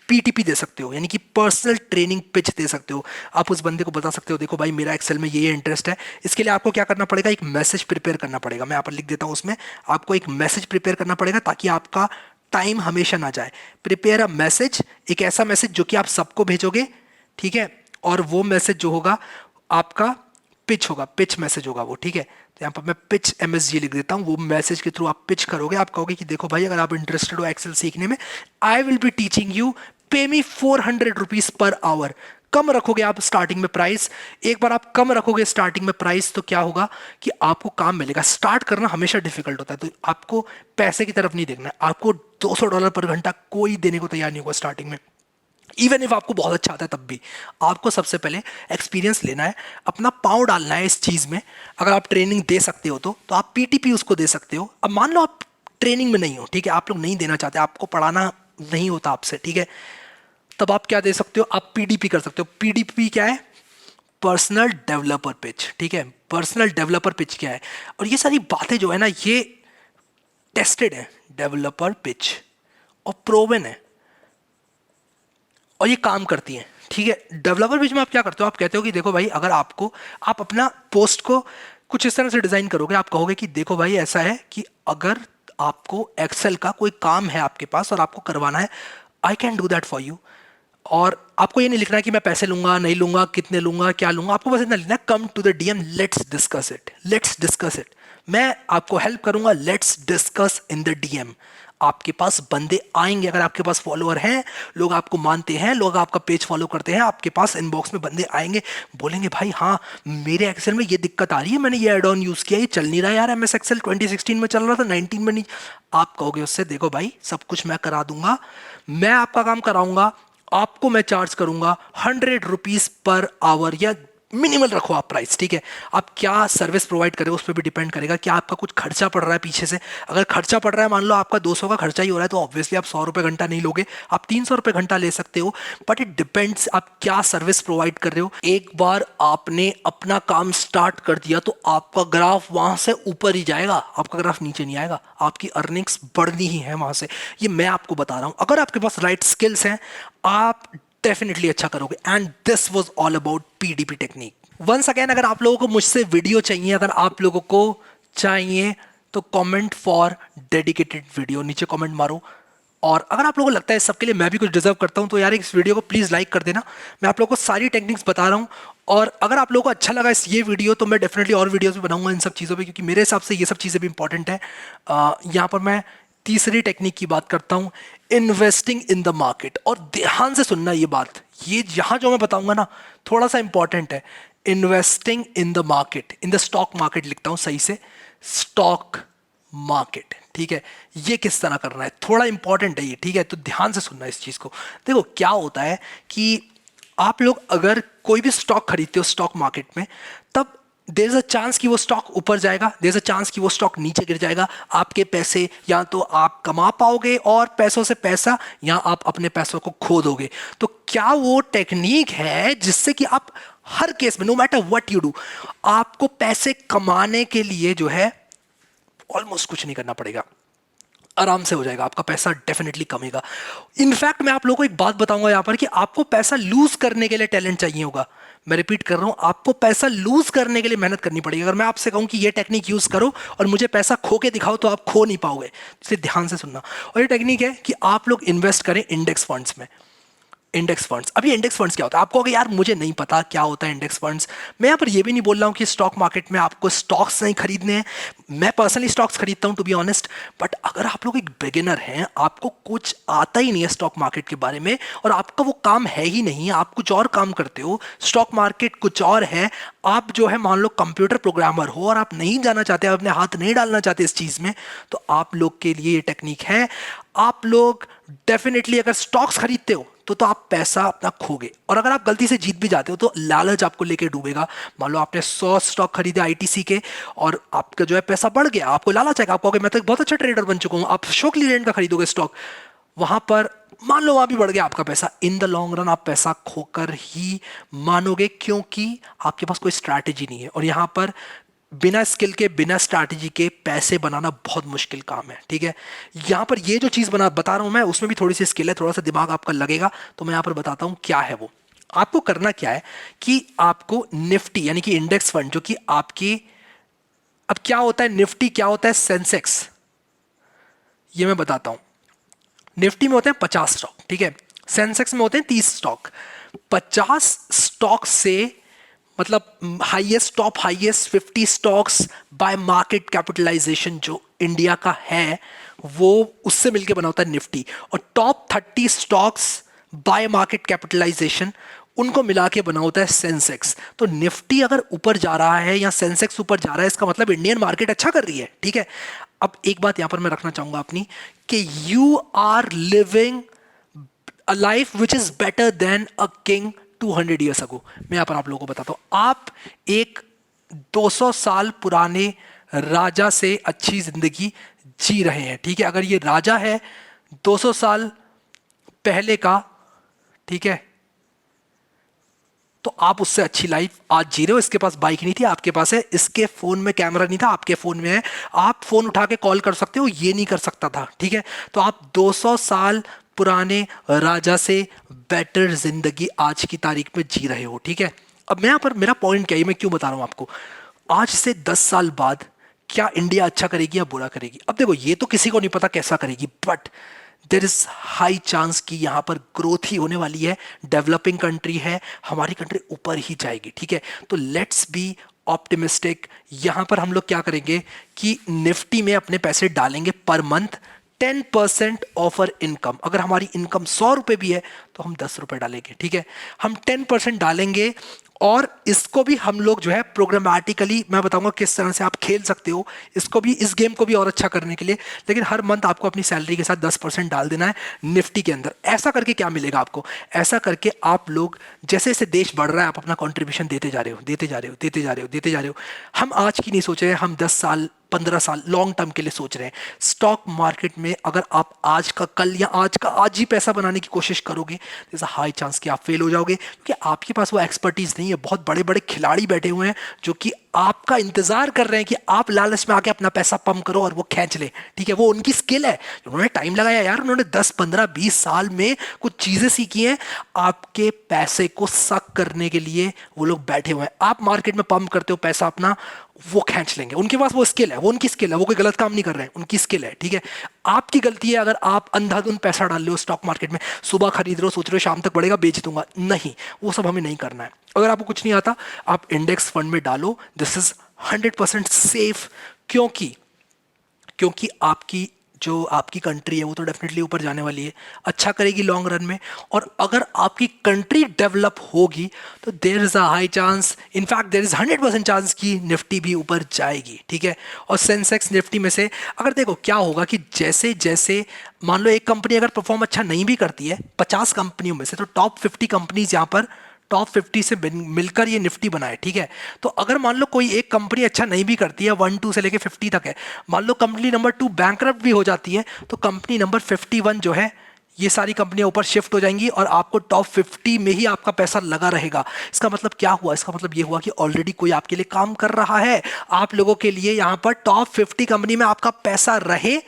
पीटीपी दे सकते हो, यानी कि पर्सनल ट्रेनिंग पिच दे सकते हो। आप उस बंदे को बता सकते हो देखो भाई मेरा एक्सेल में ये इंटरेस्ट है। इसके लिए आपको क्या करना पड़ेगा, एक मैसेज प्रिपेयर करना पड़ेगा। मैं यहाँ पर लिख देता हूँ, उसमें आपको एक मैसेज प्रिपेयर करना पड़ेगा ताकि आपका टाइम हमेशा ना जाए। प्रिपेयर अ मैसेज, एक ऐसा मैसेज जो कि आप सबको भेजोगे, ठीक है, और वो मैसेज जो होगा आपका पिच होगा, पिच मैसेज होगा वो, ठीक है। तो यहाँ पर मैं पिच MSG लिख देता हूँ। वो मैसेज के थ्रू आप पिच करोगे, आप कहोगे कि देखो भाई अगर आप इंटरेस्टेड हो एक्सेल सीखने में, I will be teaching you, पे मी 400 रुपीज पर आवर। कम रखोगे आप स्टार्टिंग में प्राइस। एक बार आप कम रखोगे स्टार्टिंग में प्राइस तो क्या होगा कि आपको काम मिलेगा। स्टार्ट करना हमेशा डिफिकल्ट होता है, तो आपको पैसे की तरफ नहीं देखना है। आपको $200 पर घंटा कोई देने को तैयार नहीं होगा स्टार्टिंग में। इवन इफ आपको बहुत अच्छा आता है तब भी आपको सबसे पहले एक्सपीरियंस लेना है, अपना पाँव डालना है इस चीज़ में। अगर आप ट्रेनिंग दे सकते हो तो आप पीटीपी उसको दे सकते हो। अब मान लो आप ट्रेनिंग में नहीं हो, ठीक है, आप लोग नहीं देना चाहते, आपको पढ़ाना नहीं होता आपसे, ठीक है, तब आप क्या दे सकते हो, आप पीडीपी कर सकते हो। पीडीपी क्या है, पर्सनल डेवलपर पिच, ठीक है। पर्सनल डेवलपर पिच क्या है, और ये सारी बातें जो है ना ये टेस्टेड है। डेवलपर पिच और प्रोवन है और ये काम करती हैं, ठीक है। डेवलपर पेज में आप क्या करते हो, आप कहते हो कि देखो भाई अगर आपको, आप अपना पोस्ट को कुछ इस तरह से डिजाइन करोगे, आप कहोगे कि देखो भाई ऐसा है कि अगर आपको एक्सेल का कोई काम है आपके पास और आपको करवाना है, I can do that for you. और आपको ये नहीं लिखना है कि मैं पैसे लूंगा नहीं लूंगा, कितने लूंगा, क्या लूंगा, आपको बस इतना लिखना है come to the DM, let's discuss it. मैं आपको हेल्प करूंगा, let's discuss in the DM. आपके पास बंदे आएंगे, अगर आपके पास फॉलोअर हैं, लोग आपको मानते हैं, लोग आपका पेज फॉलो करते हैं, आपके पास इनबॉक्स में बंदे आएंगे, बोलेंगे भाई हाँ मेरे एक्सेल में ये दिक्कत आ रही है, मैंने ये एड ऑन यूज किया, ये चल नहीं रहा यार, MS एक्सेल 2016 में चल रहा था 19 में नहीं। आप कहोगे उससे देखो भाई सब कुछ मैं करा दूंगा, मैं आपका काम कराऊंगा, आपको मैं चार्ज करूंगा 100 रुपीज पर आवर, या मिनिमल रखो आप प्राइस, ठीक है। आप क्या सर्विस प्रोवाइड करें उस पर भी डिपेंड करेगा, क्या आपका कुछ खर्चा पड़ रहा है पीछे से। अगर खर्चा पड़ रहा है, मान लो आपका 200 का खर्चा ही हो रहा है, तो ऑब्वियसली आप 100 रुपये घंटा नहीं लोगे, आप 300 रुपये घंटा ले सकते हो। बट इट डिपेंड्स आप क्या सर्विस प्रोवाइड कर रहे हो। एक बार आपने अपना काम स्टार्ट कर दिया तो आपका ग्राफ वहां से ऊपर ही जाएगा, आपका ग्राफ नीचे नहीं आएगा, आपकी अर्निंग्स बढ़नी ही है वहां से। ये मैं आपको बता रहा हूं, अगर आपके पास राइट स्किल्स हैं आप डेफिनेटली अच्छा करोगे। And this was all about PDP technique. Once again, अगर आप लोगों को मुझसे वीडियो चाहिए, अगर आप लोगों को चाहिए तो कमेंट फॉर डेडिकेटेड वीडियो, नीचे कमेंट मारो। और अगर आप लोगों को लगता है सबके लिए मैं भी कुछ डिजर्व करता हूं तो यार इस वीडियो को प्लीज़ लाइक कर देना। मैं आप लोगों को सारी टेक्निक्स बता रहा हूं, और अगर आप लोगों को अच्छा लगा इस ये वीडियो तो मैं डेफिनेटली और वीडियोस भी बनाऊंगा इन सब चीज़ों पे, क्योंकि मेरे हिसाब से ये सब चीज़ें भी इंपॉर्टेंट है। यहाँ पर मैं तीसरी टेक्निक की बात करता हूं, इन्वेस्टिंग इन द मार्केट। और ध्यान से सुनना ये बात, ये यहां जो मैं बताऊंगा ना थोड़ा सा इंपॉर्टेंट है। Investing in the market, in the stock market लिखता हूं सही से, स्टॉक मार्केट, ठीक है। ये किस तरह करना है थोड़ा इंपॉर्टेंट है ये, ठीक है, तो ध्यान से सुनना इस चीज को। देखो क्या होता है कि आप लोग अगर कोई भी स्टॉक खरीदते हो स्टॉक मार्केट में, तब देर इज अ चांस कि वो स्टॉक ऊपर जाएगा, देर इज अ चांस कि वो स्टॉक नीचे गिर जाएगा। आपके पैसे या तो आप कमा पाओगे और पैसों से पैसा, या आप अपने पैसों को खो दोगे। तो क्या वो टेक्निक है जिससे कि आप हर केस में, no matter what you do, आपको पैसे कमाने के लिए जो है ऑलमोस्ट कुछ नहीं करना पड़ेगा, आराम से हो जाएगा, आपका पैसा डेफिनेटली कमेगा। इनफैक्ट मैं आप लोगों को एक बात बताऊंगा यहां पर कि आपको पैसा लूज करने के लिए टैलेंट चाहिए होगा। मैं रिपीट कर रहा हूं, आपको पैसा लूज करने के लिए मेहनत करनी पड़ेगी। अगर मैं आपसे कहूं कि ये टेक्निक यूज करो और मुझे पैसा खो के दिखाओ तो आप खो नहीं पाओगे, इसलिए ध्यान से सुनना। और ये टेक्निक है कि आप लोग इन्वेस्ट करें इंडेक्स फंड्स में। इंडेक्स फंड्स, अभी इंडेक्स फंड्स क्या होता है, आपको अगर यार मुझे नहीं पता क्या होता है इंडेक्स फंड्स, मैं यहाँ पर ये भी नहीं बोल रहा हूँ कि स्टॉक मार्केट में आपको स्टॉक्स नहीं खरीदने हैं। मैं पर्सनली स्टॉक्स खरीदता हूँ टू बी ऑनेस्ट। बट अगर आप लोग एक बिगिनर हैं, आपको कुछ आता ही नहीं है स्टॉक मार्केट के बारे में, और आपका वो काम है ही नहीं, आप कुछ और काम करते हो, स्टॉक मार्केट कुछ और है, आप जो है मान लो कंप्यूटर प्रोग्रामर हो और आप नहीं जाना चाहते, आप अपने हाथ नहीं डालना चाहते इस चीज़ में, तो आप लोग के लिए ये टेक्निक है। आप लोग डेफिनेटली अगर स्टॉक्स खरीदते हो तो आप पैसा अपना खोगे, और अगर आप गलती से जीत भी जाते हो तो लालच आपको लेके डूबेगा। मान लो आपने 100 स्टॉक खरीदे आईटीसी के और आपका जो है पैसा बढ़ गया, आपको लालच आएगा, आप कहोगे मैं तो एक बहुत अच्छा ट्रेडर बन चुका हूं, आप अशोक लीलैंड का खरीदोगे स्टॉक, वहां पर मान लो वहां भी बढ़ गया आपका पैसा, इन द लॉन्ग रन आप पैसा खोकर ही मानोगे, क्योंकि आपके पास कोई स्ट्रैटेजी नहीं है। और यहां पर बिना स्किल के, बिना स्ट्रैटेजी के पैसे बनाना बहुत मुश्किल काम है, ठीक है। यहां पर ये जो चीज बता रहा हूं मैं, उसमें भी थोड़ी सी स्किल है, थोड़ा सा दिमाग आपका लगेगा, तो मैं यहां पर बताता हूं क्या है वो। आपको करना क्या है कि आपको निफ्टी यानी कि इंडेक्स फंड, जो कि आपकी, अब क्या होता है निफ्टी, क्या होता है सेंसेक्स, ये मैं बताता हूं। निफ्टी में होते हैं 50 स्टॉक, ठीक है, सेंसेक्स में होते हैं 30 स्टॉक। 50 स्टॉक से मतलब highest, top highest 50 stocks by market capitalization जो इंडिया का है, वो उससे मिलके बना होता है निफ्टी। और top 30 stocks by market capitalization, उनको मिला के बना होता है सेंसेक्स। तो निफ्टी अगर ऊपर जा रहा है या सेंसेक्स ऊपर जा रहा है, इसका मतलब इंडियन मार्केट अच्छा कर रही है, ठीक है। अब एक बात यहां पर मैं रखना चाहूंगा अपनी, कि you are living a life which is better than a king 200 years ago. मैं यहां पर आप लोगों को बताता हूं, आप एक 200 साल पुराने राजा से अच्छी जिंदगी जी रहे हैं, ठीक है। अगर ये राजा है 200 साल पहले का, ठीक है, तो आप उससे अच्छी लाइफ आज जी रहे हो। इसके पास बाइक नहीं थी, आपके पास है, इसके फोन में कैमरा नहीं था, आपके फोन में है, आप फोन उठा के कॉल कर सकते हो, ये नहीं कर सकता था, ठीक है। तो आप 200 साल पुराने राजा से बेटर जिंदगी आज की तारीख में जी रहे हो, ठीक है। अब मैं यहां पर, मेरा पॉइंट क्या है, मैं क्यों बता रहा हूं आपको, आज से 10 साल बाद क्या इंडिया अच्छा करेगी या बुरा करेगी। अब देखो, ये तो किसी को नहीं पता कैसा करेगी, but there is high chance कि यहां पर ग्रोथ ही होने वाली है, डेवलपिंग कंट्री है, हमारी कंट्री ऊपर ही जाएगी, ठीक है। तो लेट्स बी ऑप्टिमिस्टिक। यहां पर हम लोग क्या करेंगे कि निफ्टी में अपने पैसे डालेंगे per month 10% of our income. अगर हमारी इनकम 100 रुपए भी है तो हम 10 रुपए डालेंगे, ठीक है। हम 10% डालेंगे, और इसको भी हम लोग जो है प्रोग्रामेटिकली, मैं बताऊंगा किस तरह से आप खेल सकते हो इसको भी, इस गेम को भी और अच्छा करने के लिए। लेकिन हर मंथ आपको अपनी सैलरी के साथ 10% डाल देना है निफ्टी के अंदर। ऐसा करके क्या मिलेगा आपको, ऐसा करके आप लोग, जैसे जैसे देश बढ़ रहा है, आप अपना कंट्रीब्यूशन देते जा रहे हो, देते जा रहे हो, देते जा रहे हो, देते जा रहे हो। हम आज की नहीं सोच रहे हैं, हम 10 साल 15 साल लॉन्ग टर्म के लिए सोच रहे हैं। स्टॉक मार्केट में अगर आप आज का कल या आज का आज ही पैसा बनाने की कोशिश करोगे, there is a high chance कि आप फेल हो जाओगे, क्योंकि आपके पास वो एक्सपर्टीज नहीं है। बहुत बड़े बड़े खिलाड़ी बैठे हुए हैं जो कि आपका इंतजार कर रहे हैं कि आप लालच में आके अपना पैसा पंप करो और वो खींच ले, ठीक है। वो उनकी स्किल है, उन्होंने टाइम लगाया यार, उन्होंने 10 15 20 साल में कुछ चीजें सीखी हैं, आपके पैसे को सक करने के लिए वो लोग बैठे हुए हैं। आप मार्केट में पंप करते हो पैसा अपना, वो खींच लेंगे, उनके पास वो स्किल है, वो उनकी स्किल है, वो कोई गलत काम नहीं कर रहे हैं, उनकी स्किल है, ठीक है। आपकी गलती है अगर आप अंधाधुंध पैसा डाल रहे हो स्टॉक मार्केट में, सुबह खरीद रहे हो, सोच रहे हो शाम तक बढ़ेगा बेच दूंगा, नहीं, वो सब हमें नहीं करना है। अगर आपको कुछ नहीं आता, आप इंडेक्स फंड में डालो, दिस इज 100% सेफ। क्योंकि क्योंकि आपकी जो आपकी कंट्री है वो तो डेफिनेटली ऊपर जाने वाली है, अच्छा करेगी लॉन्ग रन में। और अगर आपकी कंट्री डेवलप होगी तो there is a high chance, in fact there is 100% chance कि निफ्टी भी ऊपर जाएगी, ठीक है। और सेंसेक्स निफ्टी में से अगर देखो क्या होगा कि जैसे जैसे मान लो एक कंपनी अगर परफॉर्म अच्छा नहीं भी करती है 50 कंपनियों में से, तो टॉप 50 कंपनीज यहाँ पर टॉप 50 से मिलकर ये निफ्टी बनाए, ठीक है। तो अगर मान लो कोई एक कंपनी अच्छा नहीं भी करती है, 1 2 से लेके 50 तक है, मान लो कंपनी नंबर 2 बैंकरप्ट भी हो जाती है, तो कंपनी नंबर 51 जो है, ये सारी कंपनियां ऊपर शिफ्ट हो जाएंगी और आपको टॉप 50 में ही आपका पैसा लगा रहेगा। इसका मतलब क्या हुआ, इसका मतलब ये हुआ कि ऑलरेडी कोई आपके लिए काम कर रहा है, आप लोगों के लिए यहां पर टॉप 50 कंपनी में आपका पैसा रहे,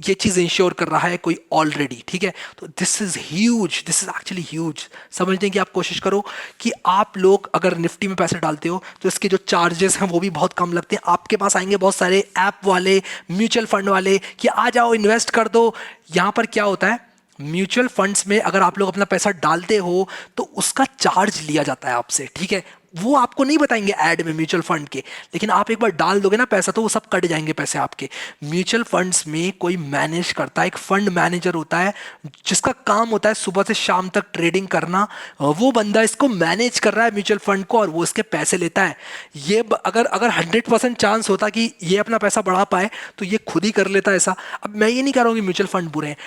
ये चीज इंश्योर कर रहा है कोई ऑलरेडी, ठीक है। तो this is huge, this is actually huge. समझने की आप कोशिश करो कि आप लोग अगर निफ्टी में पैसे डालते हो तो इसके जो चार्जेस हैं वो भी बहुत कम लगते हैं। आपके पास आएंगे बहुत सारे ऐप वाले, म्यूचुअल फंड वाले कि आ जाओ इन्वेस्ट कर दो। यहां पर क्या होता है, म्यूचुअल फंड्स में अगर आप लोग अपना पैसा डालते हो तो उसका चार्ज लिया जाता है आपसे, ठीक है। वो आपको नहीं बताएंगे ऐड में म्यूचुअल फंड के, लेकिन आप एक बार डाल दोगे ना पैसा तो वो सब कट जाएंगे पैसे आपके। म्यूचुअल फंड्स में कोई मैनेज करता है, एक फंड मैनेजर होता है जिसका काम होता है सुबह से शाम तक ट्रेडिंग करना। वो बंदा इसको मैनेज कर रहा है म्यूचुअल फंड को, और वो इसके पैसे लेता है। अगर अगर 100% चांस होता कि ये अपना पैसा बढ़ा पाए तो ये खुद ही कर लेता है ऐसा। अब मैं ये नहीं कह रहा हूँ कि म्यूचुअल फंड बुरे हैं,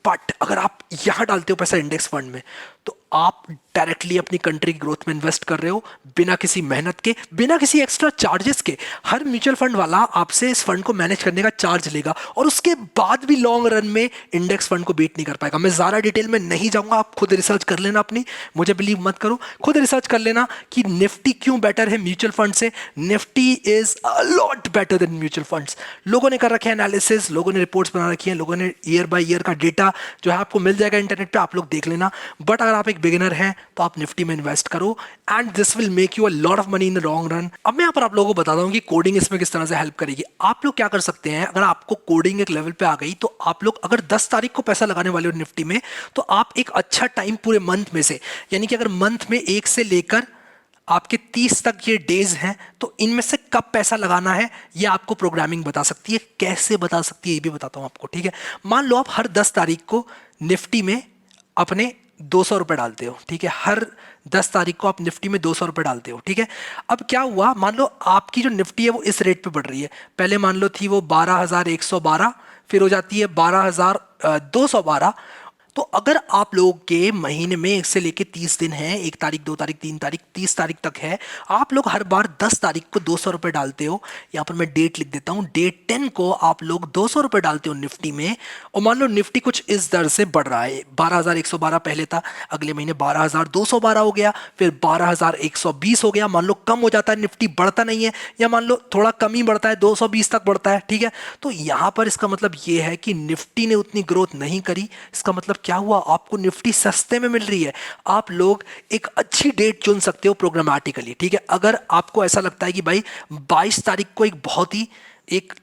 बट अगर आप यहाँ डालते हो पैसा इंडेक्स फंड में तो आप डायरेक्टली अपनी कंट्री की ग्रोथ में इन्वेस्ट कर रहे हो, बिना किसी मेहनत के, बिना किसी एक्स्ट्रा चार्जेस के। हर म्यूचुअल फंड वाला आपसे इस फंड को मैनेज करने का चार्ज लेगा, और उसके बाद भी लॉन्ग रन में इंडेक्स फंड को बीट नहीं कर पाएगा। मैं ज़्यादा डिटेल में नहीं जाऊंगा, आप खुद रिसर्च कर लेना अपनी, मुझे बिलीव मत करो, खुद रिसर्च कर लेना कि निफ्टी क्यों बेटर है म्यूचुअल फंड से। Nifty is a lot better than mutual funds. लोगों ने कर रखे हैं एनालिसिस, लोगों ने रिपोर्ट्स बना रखी हैं, लोगों ने ईयर बाय ईयर का डेटा जो है आपको मिल जाएगा इंटरनेट पे, आप लोग देख लेना। बट अगर आप एक बिगिनर हैं तो आप निफ्टी में इन्वेस्ट करो, and this will make you a lot of money in the long run. अब मैं यहाँ पर आप लोगों को बताता हूँ कि कोडिंग इसमें किस तरह से हेल्प करेगी। आप लोग क्या कर सकते हैं, अगर आपको कोडिंग एक लेवल पे आ गई तो आप लोग अगर 10 तारीख को पैसा लगाने वाले हो निफ्टी में, तो आप एक अच्छा टाइम पूरे मंथ में से, यानी कि अगर मंथ में 1 से लेकर आपके 30 तक ये डेज हैं, तो इनमें से कब पैसा लगाना है ये आपको प्रोग्रामिंग बता सकती है। कैसे बता सकती है ये भी बताता हूं आपको, ठीक है। मान लो आप हर 10 तारीख को निफ्टी में अपने 200 रुपए डालते हो, ठीक है। हर 10 तारीख को आप निफ्टी में 200 रुपए डालते हो, ठीक है। अब क्या हुआ, मान लो आपकी जो निफ्टी है वो इस रेट पे बढ़ रही है। पहले मान लो थी वो 12,112, फिर हो जाती है 12,212। तो अगर आप लोगों के महीने में 1 से लेके 30 दिन है, 1 तारीख, 2 तारीख, 3 तारीख, 30 तारीख तक है, आप लोग हर बार 10 तारीख को 200 रुपए डालते हो। यहाँ पर मैं डेट लिख देता हूँ, डेट 10 को आप लोग 200 रुपए डालते हो निफ्टी में, और मान लो निफ्टी कुछ इस दर से बढ़ रहा है, 12,112 पहले था, अगले महीने 12,212 हो गया, फिर 12,120 हो गया। मान लो कम हो जाता है, निफ्टी बढ़ता नहीं है, या मान लो थोड़ा कम ही बढ़ता है, 220 तक बढ़ता है, ठीक है। तो यहाँ पर इसका मतलब ये है कि निफ्टी ने उतनी ग्रोथ नहीं करी। इसका मतलब क्या हुआ, आपको निफ्टी सस्ते में मिल रही है। आप लोग एक अच्छी डेट चुन सकते हो प्रोग्रामेटिकली, ठीक है। अगर आपको ऐसा लगता है कि भाई 22 तारीख को एक बहुत ही एक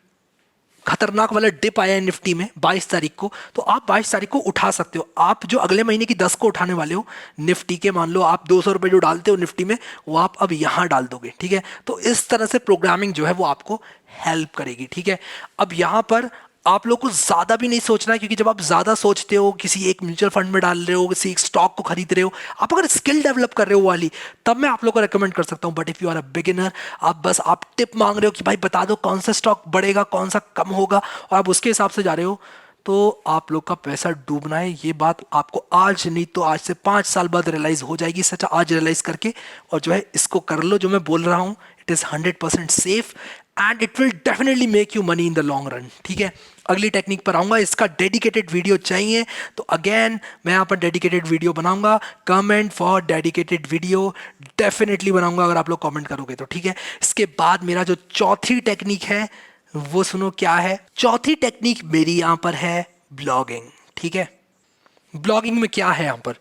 खतरनाक वाला डिप आया है निफ्टी में 22 तारीख को, तो आप 22 तारीख को उठा सकते हो। आप जो अगले महीने की 10 को उठाने वाले हो निफ्टी के, मान लो आप 200 रुपए जो डालते हो निफ्टी में, वो आप अब यहां डाल दोगे, ठीक है। तो इस तरह से प्रोग्रामिंग जो है वो आपको हेल्प करेगी, ठीक है। अब यहां पर आप लोग को ज्यादा भी नहीं सोचना है, क्योंकि जब आप ज्यादा सोचते हो, किसी एक म्यूचुअल फंड में डाल रहे हो, किसी एक स्टॉक को खरीद रहे हो, आप अगर स्किल डेवलप कर रहे हो वाली, तब मैं आप लोग को रेकमेंड कर सकता हूं। But if you are a beginner, आप टिप मांग रहे हो कि भाई बता दो कौन सा स्टॉक बढ़ेगा, कौन सा कम होगा, और आप उसके हिसाब से जा रहे हो, तो आप लोग का पैसा डूबना है। ये बात आपको आज नहीं तो आज से 5 साल बाद रियलाइज हो जाएगी। सच आज रियलाइज करके और जो है इसको कर लो जो मैं बोल रहा हूँ। It is 100% safe and it will definitely make you money in the long run, ठीक है। अगली टेक्निक पर आऊंगा, इसका डेडिकेटेड वीडियो चाहिए तो अगेन मैं यहाँ पर डेडिकेटेड वीडियो बनाऊंगा। Comment for dedicated video, definitely बनाऊंगा अगर आप लोग कमेंट करोगे तो, ठीक है। इसके बाद मेरा जो चौथी टेक्निक है वो सुनो क्या है। चौथी टेक्निक मेरी यहां पर है ब्लॉगिंग, ठीक है। ब्लॉगिंग में क्या है, यहां पर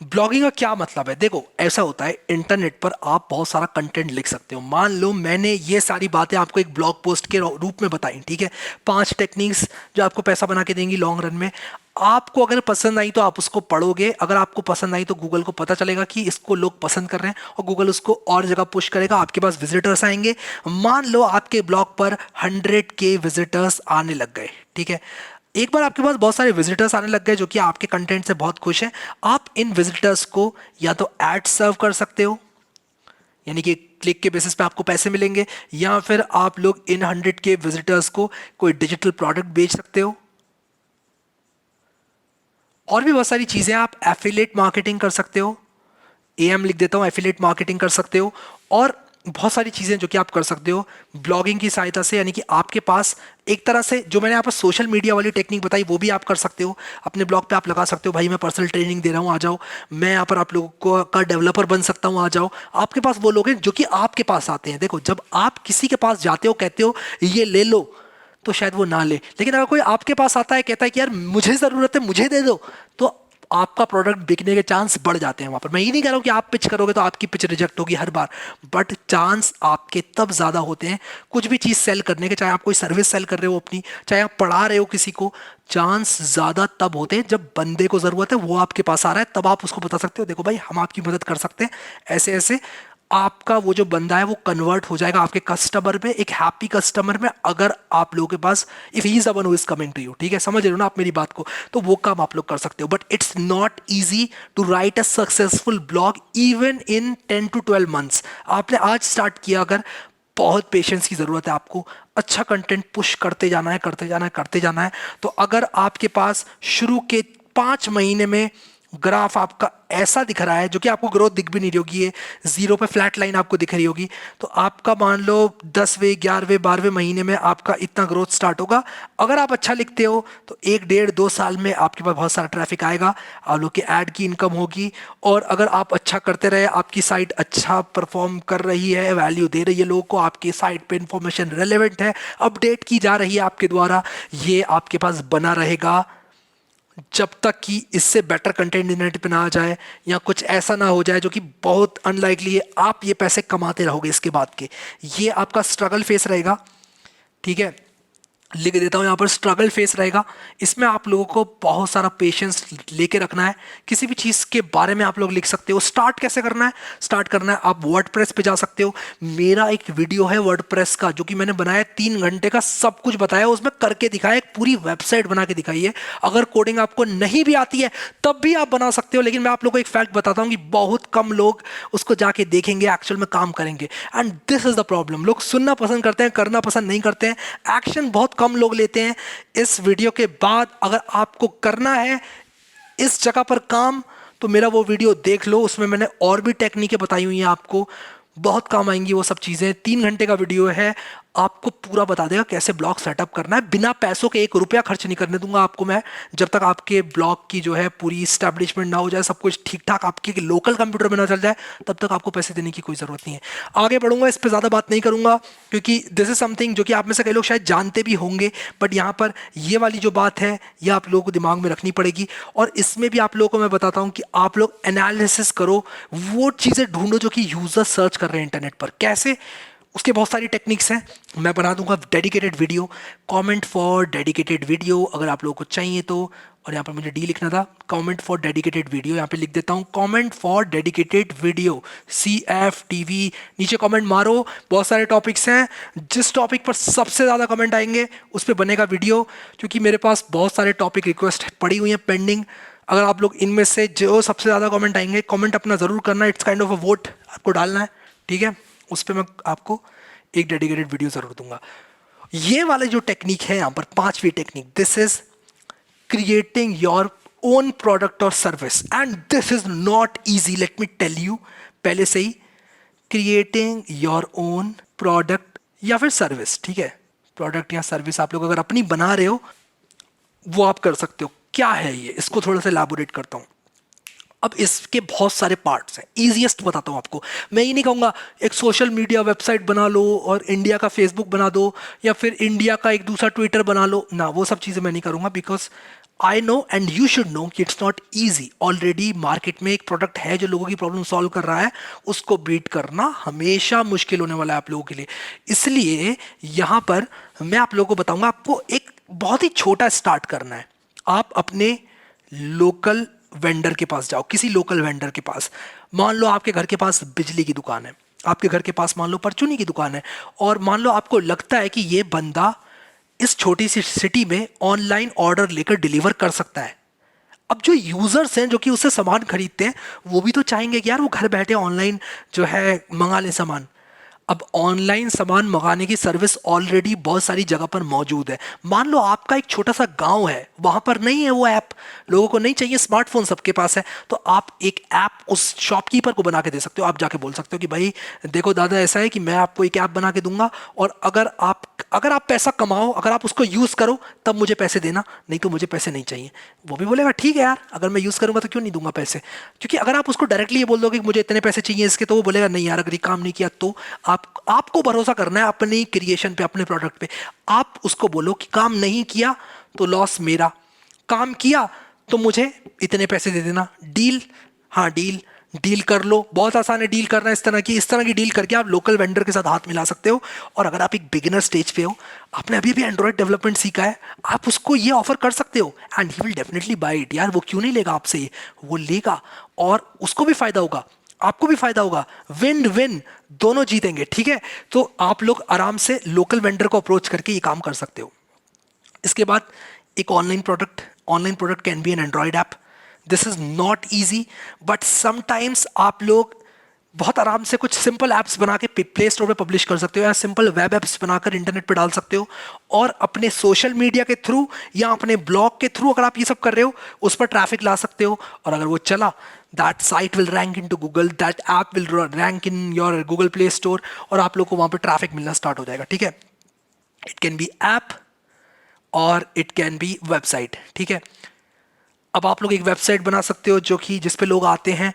ब्लॉगिंग का क्या मतलब है। देखो ऐसा होता है, इंटरनेट पर आप बहुत सारा कंटेंट लिख सकते हो। मान लो मैंने ये सारी बातें आपको एक ब्लॉग पोस्ट के रूप में बताई, ठीक है। 5 टेक्निक्स जो आपको पैसा बना के देंगी लॉन्ग रन में। आपको अगर पसंद आई तो आप उसको पढ़ोगे, अगर आपको पसंद आई तो गूगल को पता चलेगा कि इसको लोग पसंद कर रहे हैं, और गूगल उसको और जगह पुश करेगा, आपके पास विजिटर्स आएंगे। मान लो आपके ब्लॉग पर 100K विजिटर्स आने लग गए, ठीक है। एक बार आपके पास बहुत सारे विजिटर्स आने लग गए जो कि आपके कंटेंट से बहुत खुश हैं, आप इन विजिटर्स को या तो एड सर्व कर सकते हो, यानी कि क्लिक के बेसिस पे आपको पैसे मिलेंगे, या फिर आप लोग इन 100K विजिटर्स को कोई डिजिटल प्रोडक्ट बेच सकते हो। और भी बहुत सारी चीजें, आप एफिलिएट मार्केटिंग कर सकते हो, एम लिख देता हूं, एफिलिएट मार्केटिंग कर सकते हो, और बहुत सारी चीजें जो कि आप कर सकते हो ब्लॉगिंग की सहायता से। यानी कि आपके पास एक तरह से जो मैंने यहाँ पर सोशल मीडिया वाली टेक्निक बताई वो भी आप कर सकते हो। अपने ब्लॉग पे आप लगा सकते हो भाई मैं पर्सनल ट्रेनिंग दे रहा हूँ, आ जाओ। मैं यहाँ पर आप लोगों को का डेवलपर बन सकता हूँ, आ जाओ। आपके पास वो लोग हैं जो कि आपके पास आते हैं। देखो जब आप किसी के पास जाते हो, कहते हो ये ले लो, तो शायद वो ना ले, लेकिन अगर कोई आपके पास आता है कहता है कि यार मुझे ज़रूरत है, मुझे दे दो, तो आपका प्रोडक्ट बिकने के चांस बढ़ जाते हैं वहां पर। मैं ये नहीं कह रहा हूं कि आप पिच करोगे तो आपकी पिच रिजेक्ट होगी हर बार, बट चांस आपके तब ज़्यादा होते हैं कुछ भी चीज़ सेल करने के, चाहे आप कोई सर्विस सेल कर रहे हो अपनी, चाहे आप पढ़ा रहे हो किसी को, चांस ज़्यादा तब होते हैं जब बंदे को ज़रूरत है, वो आपके पास आ रहा है, तब आप उसको बता सकते हो देखो भाई हम आपकी मदद कर सकते हैं ऐसे ऐसे। आपका वो जो बंदा है वो कन्वर्ट हो जाएगा आपके कस्टमर में, एक हैप्पी कस्टमर में, अगर आप लोगों के पास, if he is the one who is coming to you, ठीक है, समझ रहे हो ना आप मेरी बात को, तो वो काम आप लोग कर सकते हो। But it's not easy to write a successful blog even in 10 to 12 months। आपने आज स्टार्ट किया, अगर बहुत पेशेंस की ज़रूरत है आपको, अच्छा कंटेंट पुश करते जाना है, करते जाना है, करते जाना है। तो अगर आपके पास शुरू के 5 महीने में ग्राफ आपका ऐसा दिख रहा है, जो कि आपको ग्रोथ दिख भी नहीं रही होगी, ये जीरो पे फ्लैट लाइन आपको दिख रही होगी, तो आपका मान लो 10वें 11वें 12वें महीने में आपका इतना ग्रोथ स्टार्ट होगा। अगर आप अच्छा लिखते हो तो 1 1.5 2 साल में आपके पास बहुत सारा ट्रैफिक आएगा, आप लोग की ऐड की इनकम होगी। और अगर आप अच्छा करते रहे, आपकी साइट अच्छा परफॉर्म कर रही है, वैल्यू दे रही है लोगों को, आपकी साइट पे इंफॉर्मेशन रेलेवेंट है, अपडेट की जा रही है आपके द्वारा, ये आपके पास बना रहेगा जब तक कि इससे बेटर कंटेंट इंटरनेट पे ना आ जाए, या कुछ ऐसा ना हो जाए जो कि बहुत अनलाइकली है, आप ये पैसे कमाते रहोगे इसके बाद के। ये आपका स्ट्रगल फेस रहेगा, ठीक है, लिख देता हूँ यहाँ पर, स्ट्रगल फेस रहेगा। इसमें आप लोगों को बहुत सारा पेशेंस लेके रखना है। किसी भी चीज़ के बारे में आप लोग लिख सकते हो। स्टार्ट कैसे करना है? स्टार्ट करना है, आप वर्डप्रेस पे जा सकते हो। मेरा एक वीडियो है वर्डप्रेस का, जो कि मैंने बनाया 3 घंटे का, सब कुछ बताया उसमें, करके दिखाया, एक पूरी वेबसाइट बना के दिखाई है। अगर कोडिंग आपको नहीं भी आती है तब भी आप बना सकते हो, लेकिन मैं आप लोगों को एक फैक्ट बताता हूँ कि बहुत कम लोग उसको जाके देखेंगे, एक्चुअल में काम करेंगे। And this is the problem, लोग सुनना पसंद करते हैं, करना पसंद नहीं करते हैं, एक्शन बहुत कम लोग लेते हैं। इस वीडियो के बाद अगर आपको करना है इस जगह पर काम, तो मेरा वो वीडियो देख लो, उसमें मैंने और भी टेक्निकें बताई हुई हैं, आपको बहुत काम आएंगी वो सब चीज़ें। 3 घंटे का वीडियो है, आपको पूरा बता देगा कैसे ब्लॉग सेटअप करना है, बिना पैसों के 1 रुपया खर्च नहीं करने दूंगा आपको मैं, जब तक आपके ब्लॉग की जो है पूरी स्टैब्लिशमेंट ना हो जाए, सब कुछ ठीक ठाक आपके लोकल कंप्यूटर में ना चल जाए, तब तक आपको पैसे देने की कोई ज़रूरत नहीं है। आगे बढ़ूंगा, इस पर ज़्यादा बात नहीं करूंगा, क्योंकि दिस इज समथिंग जो कि आप में से कई लोग शायद जानते भी होंगे, बट यहाँ पर ये वाली जो बात है ये आप लोगों को दिमाग में रखनी पड़ेगी। और इसमें भी आप लोगों को मैं बताता हूँ कि आप लोग एनालिसिस करो, वो चीज़ें ढूंढो जो कि यूजर सर्च कर रहे हैं इंटरनेट पर। कैसे? उसके बहुत सारी टेक्निक्स हैं, मैं बना दूंगा dedicated video. Comment for dedicated video अगर आप लोगों को चाहिए तो। और यहाँ पर मुझे डी लिखना था, कमेंट फॉर डेडिकेटेड वीडियो, यहाँ पे लिख देता हूँ comment for dedicated video, CFTV। नीचे कमेंट मारो, बहुत सारे टॉपिक्स हैं, जिस टॉपिक पर सबसे ज़्यादा कमेंट आएंगे उस पर बनेगा वीडियो, क्योंकि मेरे पास बहुत सारे टॉपिक रिक्वेस्ट पड़ी हुई हैं पेंडिंग। अगर आप लोग इनमें से जो सबसे ज़्यादा कमेंट आएंगे, कमेंट अपना ज़रूर करना, it's kind of a vote आपको डालना है, ठीक है, उस पर मैं आपको एक डेडिकेटेड वीडियो जरूर दूंगा। ये वाले जो टेक्निक है यहाँ पर, 5वीं technique, this is creating your own product और service, and this is not easy, let me tell you पहले से ही। क्रिएटिंग योर ओन प्रोडक्ट या फिर सर्विस, ठीक है, प्रोडक्ट या सर्विस आप लोग अगर अपनी बना रहे हो, वो आप कर सकते हो। क्या है ये, इसको थोड़ा सा एलैबोरेट करता हूं। अब इसके बहुत सारे पार्ट्स हैं, इजीएस्ट बताता हूँ आपको। मैं ये नहीं कहूँगा एक सोशल मीडिया वेबसाइट बना लो और इंडिया का फेसबुक बना दो, या फिर इंडिया का एक दूसरा ट्विटर बना लो ना, वो सब चीज़ें मैं नहीं करूँगा, because I know and you should know कि it's not easy. Already market में एक प्रोडक्ट है जो लोगों की प्रॉब्लम सॉल्व कर रहा है, उसको बीट करना हमेशा मुश्किल होने वाला है आप लोगों के लिए। इसलिए यहाँ पर मैं आप लोगों को बताऊँगा, आपको एक बहुत ही छोटा स्टार्ट करना है। आप अपने लोकल वेंडर के पास जाओ, किसी लोकल वेंडर के पास। मान लो आपके घर के पास बिजली की दुकान है, आपके घर के पास मान लो परचूनी की दुकान है, और मान लो आपको लगता है कि ये बंदा इस छोटी सी सिटी में ऑनलाइन ऑर्डर लेकर डिलीवर कर सकता है। अब जो यूजर्स हैं जो कि उससे सामान खरीदते हैं, वो भी तो चाहेंगे कि यार वो घर बैठे ऑनलाइन जो है मंगा ले सामान। अब ऑनलाइन सामान मंगाने की सर्विस ऑलरेडी बहुत सारी जगह पर मौजूद है। मान लो आपका एक छोटा सा गांव है, वहां पर नहीं है वो ऐप, लोगों को नहीं चाहिए, स्मार्टफोन सबके पास है, तो आप एक ऐप उस शॉपकीपर को बना के दे सकते हो। आप जाके बोल सकते हो कि भाई देखो दादा, ऐसा है कि मैं आपको एक ऐप बना के दूंगा, और अगर आप पैसा कमाओ, अगर आप उसको यूज करो, तब मुझे पैसे देना, नहीं तो मुझे पैसे नहीं चाहिए। वो भी बोलेगा ठीक है यार, अगर मैं यूज करूंगा तो क्यों नहीं दूंगा पैसे। क्योंकि अगर आप उसको डायरेक्टली ये बोल दोगे कि मुझे इतने पैसे चाहिए इसके, तो वो बोलेगा नहीं यार, अगर ये काम नहीं किया तो। आपको भरोसा करना है अपनी क्रिएशन पे, अपने प्रोडक्ट पे। आप उसको बोलो कि काम नहीं किया तो लॉस मेरा, काम किया तो मुझे इतने पैसे दे देना, डील। हाँ डील, डील कर लो, बहुत आसान है डील करना। इस तरह की डील करके आप लोकल वेंडर के साथ हाथ मिला सकते हो। और अगर आप एक बिगिनर स्टेज पे हो, आपने अभी अभी एंड्रॉइड डेवलपमेंट सीखा है, आप उसको ये ऑफर कर सकते हो, and he will definitely buy it. यार वो क्यों नहीं लेगा आपसे, ये वो लेगा और उसको भी फायदा होगा। आपको भी फायदा होगा, विन विन, दोनों जीतेंगे, ठीक है। तो आप लोग आराम से लोकल वेंडर को अप्रोच करके ये काम कर सकते हो। इसके बाद एक online product can be an Android app. This is not easy, but sometimes आप लोग बहुत आराम से कुछ सिंपल ऐप्स बना के प्ले स्टोर पे पब्लिश कर सकते हो, या सिंपल वेब ऐप्स बनाकर इंटरनेट पे डाल सकते हो, और अपने सोशल मीडिया के थ्रू या अपने ब्लॉग के थ्रू अगर आप ये सब कर रहे हो, उस पर ट्रैफिक ला सकते हो। और अगर वो चला, that site will rank into Google, that app will rank in your Google play store, और आप लोग को वहां पर ट्रैफिक मिलना स्टार्ट हो जाएगा, ठीक है। इट कैन बी ऐप और इट कैन बी वेबसाइट, ठीक है। अब आप लोग एक वेबसाइट बना सकते हो जो कि जिस पे लोग आते हैं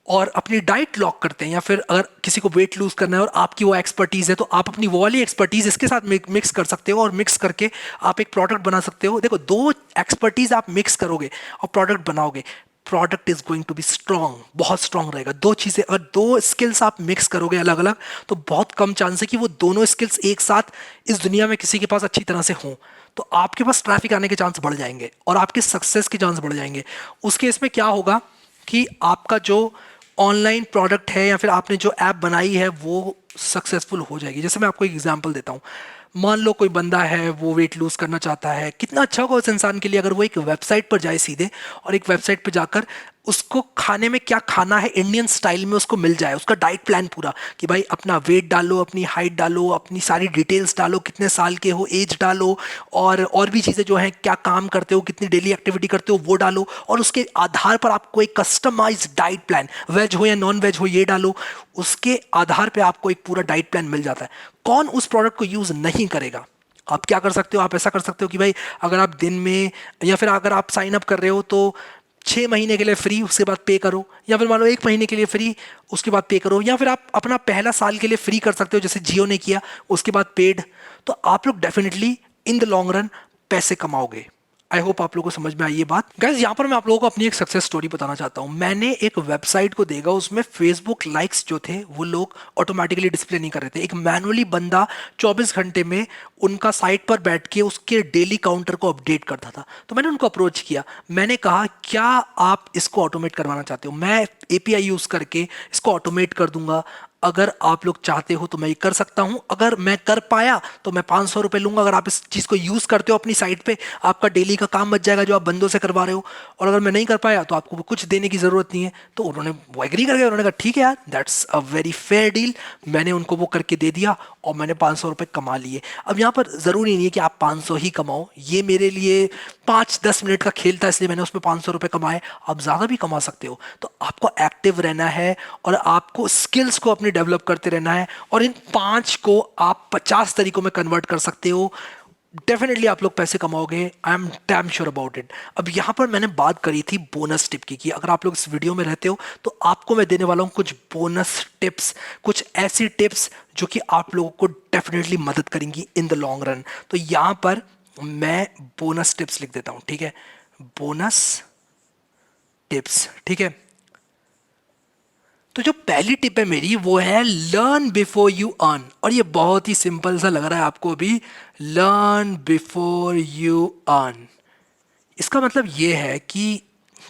और अपनी डाइट लॉक करते हैं, या फिर अगर किसी को वेट लूज करना है और आपकी वो एक्सपर्टीज है, तो आप अपनी वो वाली एक्सपर्टीज इसके साथ मिक्स कर सकते हो, और मिक्स करके आप एक प्रोडक्ट बना सकते हो। देखो, दो एक्सपर्टीज आप मिक्स करोगे और प्रोडक्ट बनाओगे, product is going to be strong, बहुत स्ट्रॉन्ग रहेगा। दो चीजें, अगर दो स्किल्स आप मिक्स करोगे अलग अलग, तो बहुत कम चांस है कि वो दोनों स्किल्स एक साथ इस दुनिया में किसी के पास अच्छी तरह से हों। तो आपके पास ट्रैफिक आने के चांस बढ़ जाएंगे और आपके सक्सेस के चांस बढ़ जाएंगे। उस केस में क्या होगा कि आपका जो ऑनलाइन प्रोडक्ट है या फिर आपने जो ऐप बनाई है वो सक्सेसफुल हो जाएगी। जैसे मैं आपको एक एग्जांपल देता हूँ। मान लो कोई बंदा है, वो वेट लूज करना चाहता है, कितना अच्छा होगा उस इंसान के लिए अगर वो एक वेबसाइट पर जाए सीधे, और एक वेबसाइट पर जाकर उसको खाने में क्या खाना है इंडियन स्टाइल में उसको मिल जाए, उसका डाइट प्लान पूरा, कि भाई अपना वेट डालो, अपनी हाइट डालो, अपनी सारी डिटेल्स डालो, कितने साल के हो, एज डालो, और भी चीज़ें जो हैं, क्या काम करते हो, कितनी डेली एक्टिविटी करते हो वो डालो, और उसके आधार पर आपको एक कस्टमाइज डाइट प्लान, वेज हो या नॉन वेज हो ये डालो, उसके आधार पर आपको एक पूरा डाइट प्लान मिल जाता है। कौन उस प्रोडक्ट को यूज़ नहीं करेगा? आप क्या कर सकते हो, आप ऐसा कर सकते हो कि भाई अगर आप दिन में, या फिर अगर आप साइन अप कर रहे हो तो 6 महीने के लिए फ्री, उसके बाद पे करो, या फिर मान लो 1 महीने के लिए फ्री, उसके बाद पे करो, या फिर आप अपना पहला साल के लिए फ्री कर सकते हो जैसे जियो ने किया, उसके बाद पेड। तो आप लोग definitely in the long run पैसे कमाओगे। आई होप आप लोगों को समझ में आई ये बात। गाइस, यहाँ पर मैं आप लोगों को अपनी एक सक्सेस स्टोरी बताना चाहता हूँ। मैंने एक वेबसाइट को देखा, उसमें फेसबुक लाइक्स जो थे वो लोग ऑटोमेटिकली डिस्प्ले नहीं कर रहे थे। एक मैनुअली बंदा 24 घंटे में उनका साइट पर बैठ के उसके डेली काउंटर को अपडेट करता था। तो मैंने उनको अप्रोच किया, मैंने कहा क्या आप इसको ऑटोमेट करवाना चाहते हो? मैं एपीआई यूज करके इसको ऑटोमेट कर दूंगा, अगर आप लोग चाहते हो तो मैं ये कर सकता हूं। अगर मैं कर पाया तो मैं 500 रुपये लूंगा। अगर आप इस चीज़ को यूज़ करते हो अपनी साइट पे, आपका डेली का काम बच जाएगा जो आप बंदों से करवा रहे हो। और अगर मैं नहीं कर पाया तो आपको कुछ देने की ज़रूरत नहीं है। तो उन्होंने वो एग्री कर गए, उन्होंने कहा ठीक है यार, that's a very fair deal. मैंने उनको वो करके दे दिया और मैंने 500 रुपये कमा लिए। अब यहाँ पर ज़रूरी नहीं है कि आप 500 ही कमाओ, ये मेरे लिए 5-10 मिनट का खेल था, इसलिए मैंने उसमें 500 रुपये कमाए। आप ज़्यादा भी कमा सकते हो। तो आपको एक्टिव रहना है और आपको स्किल्स को अपने डेवलप करते रहना है, और इन 5 को आप 50 तरीकों में कन्वर्ट कर सकते हो। डेफिनेटली आप लोग पैसे कमाओगे, I am damn sure about it. अब यहाँ पर मैंने बात करी थी बोनस टिप की, कि अगर आप लोग इस वीडियो में रहते हो तो आपको मैं देने वाला हूँ कुछ बोनस टिप्स, कुछ ऐसी टिप्स जो कि आप लोगों को डेफिनेटली मदद करेंगी इन द लॉन्ग रन। तो यहाँ पर मैं बोनस टिप्स लिख देता हूँ, ठीक है, बोनस टिप्स, ठीक है। तो जो पहली टिप है मेरी वो है लर्न बिफोर यू अर्न, और ये बहुत ही सिंपल सा लग रहा है आपको अभी, लर्न बिफोर यू अर्न। इसका मतलब ये है कि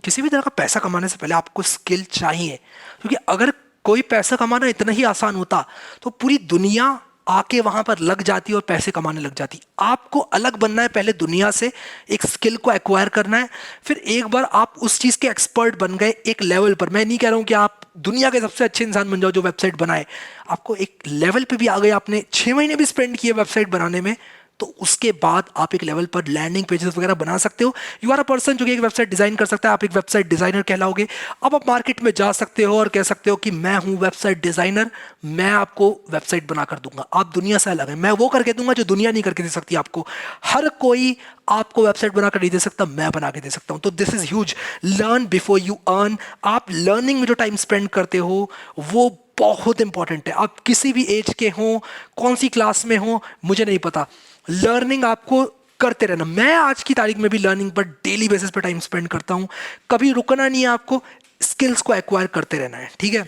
किसी भी तरह का पैसा कमाने से पहले आपको स्किल चाहिए, क्योंकि अगर कोई पैसा कमाना इतना ही आसान होता तो पूरी दुनिया आके वहां पर लग जाती और पैसे कमाने लग जाती। आपको अलग बनना है पहले दुनिया से, एक स्किल को एक्वायर करना है, फिर एक बार आप उस चीज के एक्सपर्ट बन गए एक लेवल पर, मैं नहीं कह रहा हूं कि आप दुनिया के सबसे अच्छे इंसान बन जाओ जो वेबसाइट बनाए, आपको एक लेवल पे भी आ गए, आपने 6 महीने भी स्पेंड किए वेबसाइट बनाने में, तो उसके बाद आप एक लेवल पर लैंडिंग पेजेस वगैरह बना सकते हो। यू आर अ पर्सन जो कि एक वेबसाइट डिजाइन कर सकता है, आप एक वेबसाइट डिजाइनर कहलाओगे। अब आप मार्केट में जा सकते हो और कह सकते हो कि मैं हूं वेबसाइट डिजाइनर, मैं आपको वेबसाइट बना कर दूंगा। आप दुनिया से अलग है, मैं वो करके दूंगा जो दुनिया नहीं करके दे सकती आपको। हर कोई आपको वेबसाइट बनाकर नहीं दे सकता, मैं बना के दे सकता हूं। तो this is huge, learn before you earn. आप लर्निंग में जो टाइम स्पेंड करते हो वो बहुत इंपॉर्टेंट है। आप किसी भी एज के हो, कौन सी क्लास में हो, मुझे नहीं पता, लर्निंग आपको करते रहना। मैं आज की तारीख में भी लर्निंग पर डेली बेसिस पर टाइम स्पेंड करता हूं। कभी रुकना नहीं है आपको, स्किल्स को एक्वायर करते रहना है, ठीक है।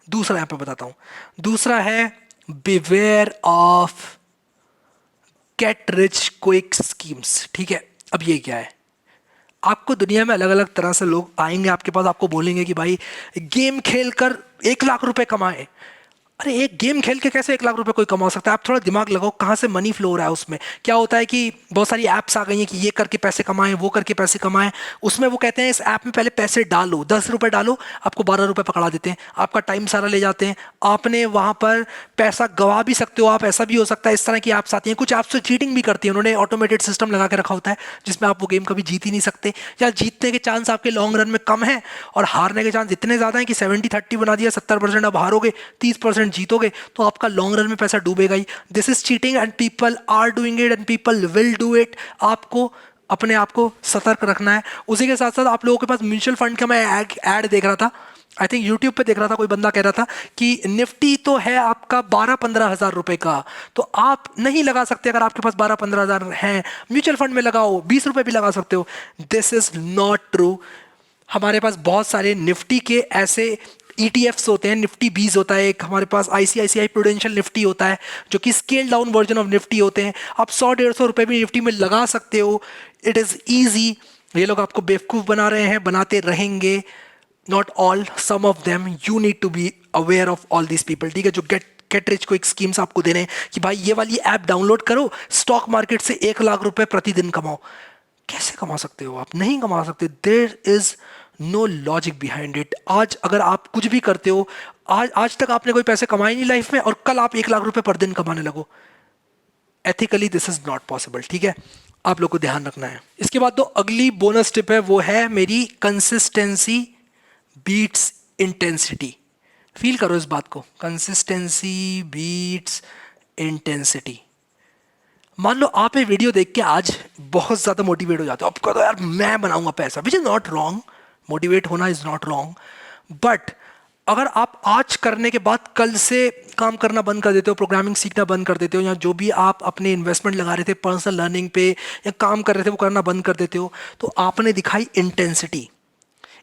दूसरा यहां पे बताता हूं, दूसरा है beware of get rich quick schemes, ठीक है। अब ये क्या है? आपको दुनिया में अलग अलग तरह से लोग आएंगे आपके पास, आपको बोलेंगे कि भाई गेम खेल कर 1 लाख रुपए कमाए। अरे एक गेम खेल के कैसे 1 लाख रुपए कोई कमा सकता है? आप थोड़ा दिमाग लगाओ, कहाँ से मनी फ्लो हो रहा है उसमें। क्या होता है कि बहुत सारी ऐप्स आ गई हैं कि ये करके पैसे कमाएं, वो करके पैसे कमाएं। उसमें वो कहते हैं इस ऐप में पहले पैसे डालो, 10 रुपए डालो, आपको 12 रुपए पकड़ा देते हैं, आपका टाइम सारा ले जाते हैं, आपने वहां पर पैसा गवा भी सकते हो आप, ऐसा भी हो सकता है। इस तरह की ऐप्स आती हैं, कुछ ऐप्स तो चीटिंग भी करती हैं, उन्होंने ऑटोमेटेड सिस्टम लगा के रखा होता है जिसमें आप वो गेम कभी जीत ही नहीं सकते, या जीतने के चांस आपके लॉन्ग रन में कम है और हारने के चांस इतने ज्यादा हैं कि 70-30 बना दिया, 70% अब हारोगे, 30% जीतोगे, तो आपका लॉन्ग रन में पैसा डूबेगा ही। This is cheating and people are doing it and people will do it. आपको अपने आप को सतर्क रखना है। उसी के साथ साथ आप लोगों के पास म्यूचुअल फंड का मैं ऐड देख रहा था, आई थिंक यूट्यूब पे देख रहा था, कोई बंदा कह रहा था कि निफ्टी तो है आपका 12-15 हज़ार रुपए का, तो आप नहीं लगा सकते अगर आपके पास 12-15 हज़ार हैं, म्यूचुअल फंड में लगाओ, 20 रुपए भी लगा सकते हो। This is not true. हमारे पास बहुत सारे निफ्टी के ऐसे ईटीएफ्स होते हैं, निफ्टी 20 होता है एक, हमारे पास आईसीआईसीआई प्रूडेंशियल निफ्टी होता है जो कि scale down version of Nifty होते हैं। आप 100-150 रुपए भी निफ्टी में लगा सकते हो, इट इज़ ईजी। ये लोग आपको बेवकूफ़ बना रहे हैं, बनाते रहेंगे। Not all, some of them, you need to be aware of all these people, ठीक है, जो गेट रिच क्विक स्कीम्स आपको दे रहे हैं कि भाई ये वाली ऐप डाउनलोड करो, स्टॉक मार्केट से 1 लाख रुपए प्रतिदिन कमाओ। कैसे कमा सकते हो आप? नहीं कमा सकते। There is no logic behind it. आज अगर आप कुछ भी करते हो, आज आज तक आपने कोई पैसे कमाए नहीं लाइफ में, और कल आप 1 लाख रुपए पर दिन कमाने लगो, ethically this is not possible, ठीक है। आप लोग को ध्यान रखना है। इसके बाद तो अगली बोनस टिप है, वो है मेरी कंसिस्टेंसी बीट्स इंटेंसिटी। फील करो इस बात को, कंसिस्टेंसी बीट्स इंटेंसिटी। मान लो आप ये वीडियो देख के आज बहुत ज्यादा मोटिवेट हो जाते हो, आपको तो यार मैं बनाऊंगा पैसा, which is not wrong, motivate होना इज नॉट रॉन्ग। बट अगर आप आज करने के बाद कल से काम करना बंद कर देते हो, प्रोग्रामिंग सीखना बंद कर देते हो, या जो भी आप अपने इन्वेस्टमेंट लगा रहे थे पर्सनल लर्निंग पे या काम कर रहे थे वो करना बंद कर देते हो, तो आपने दिखाई इंटेंसिटी।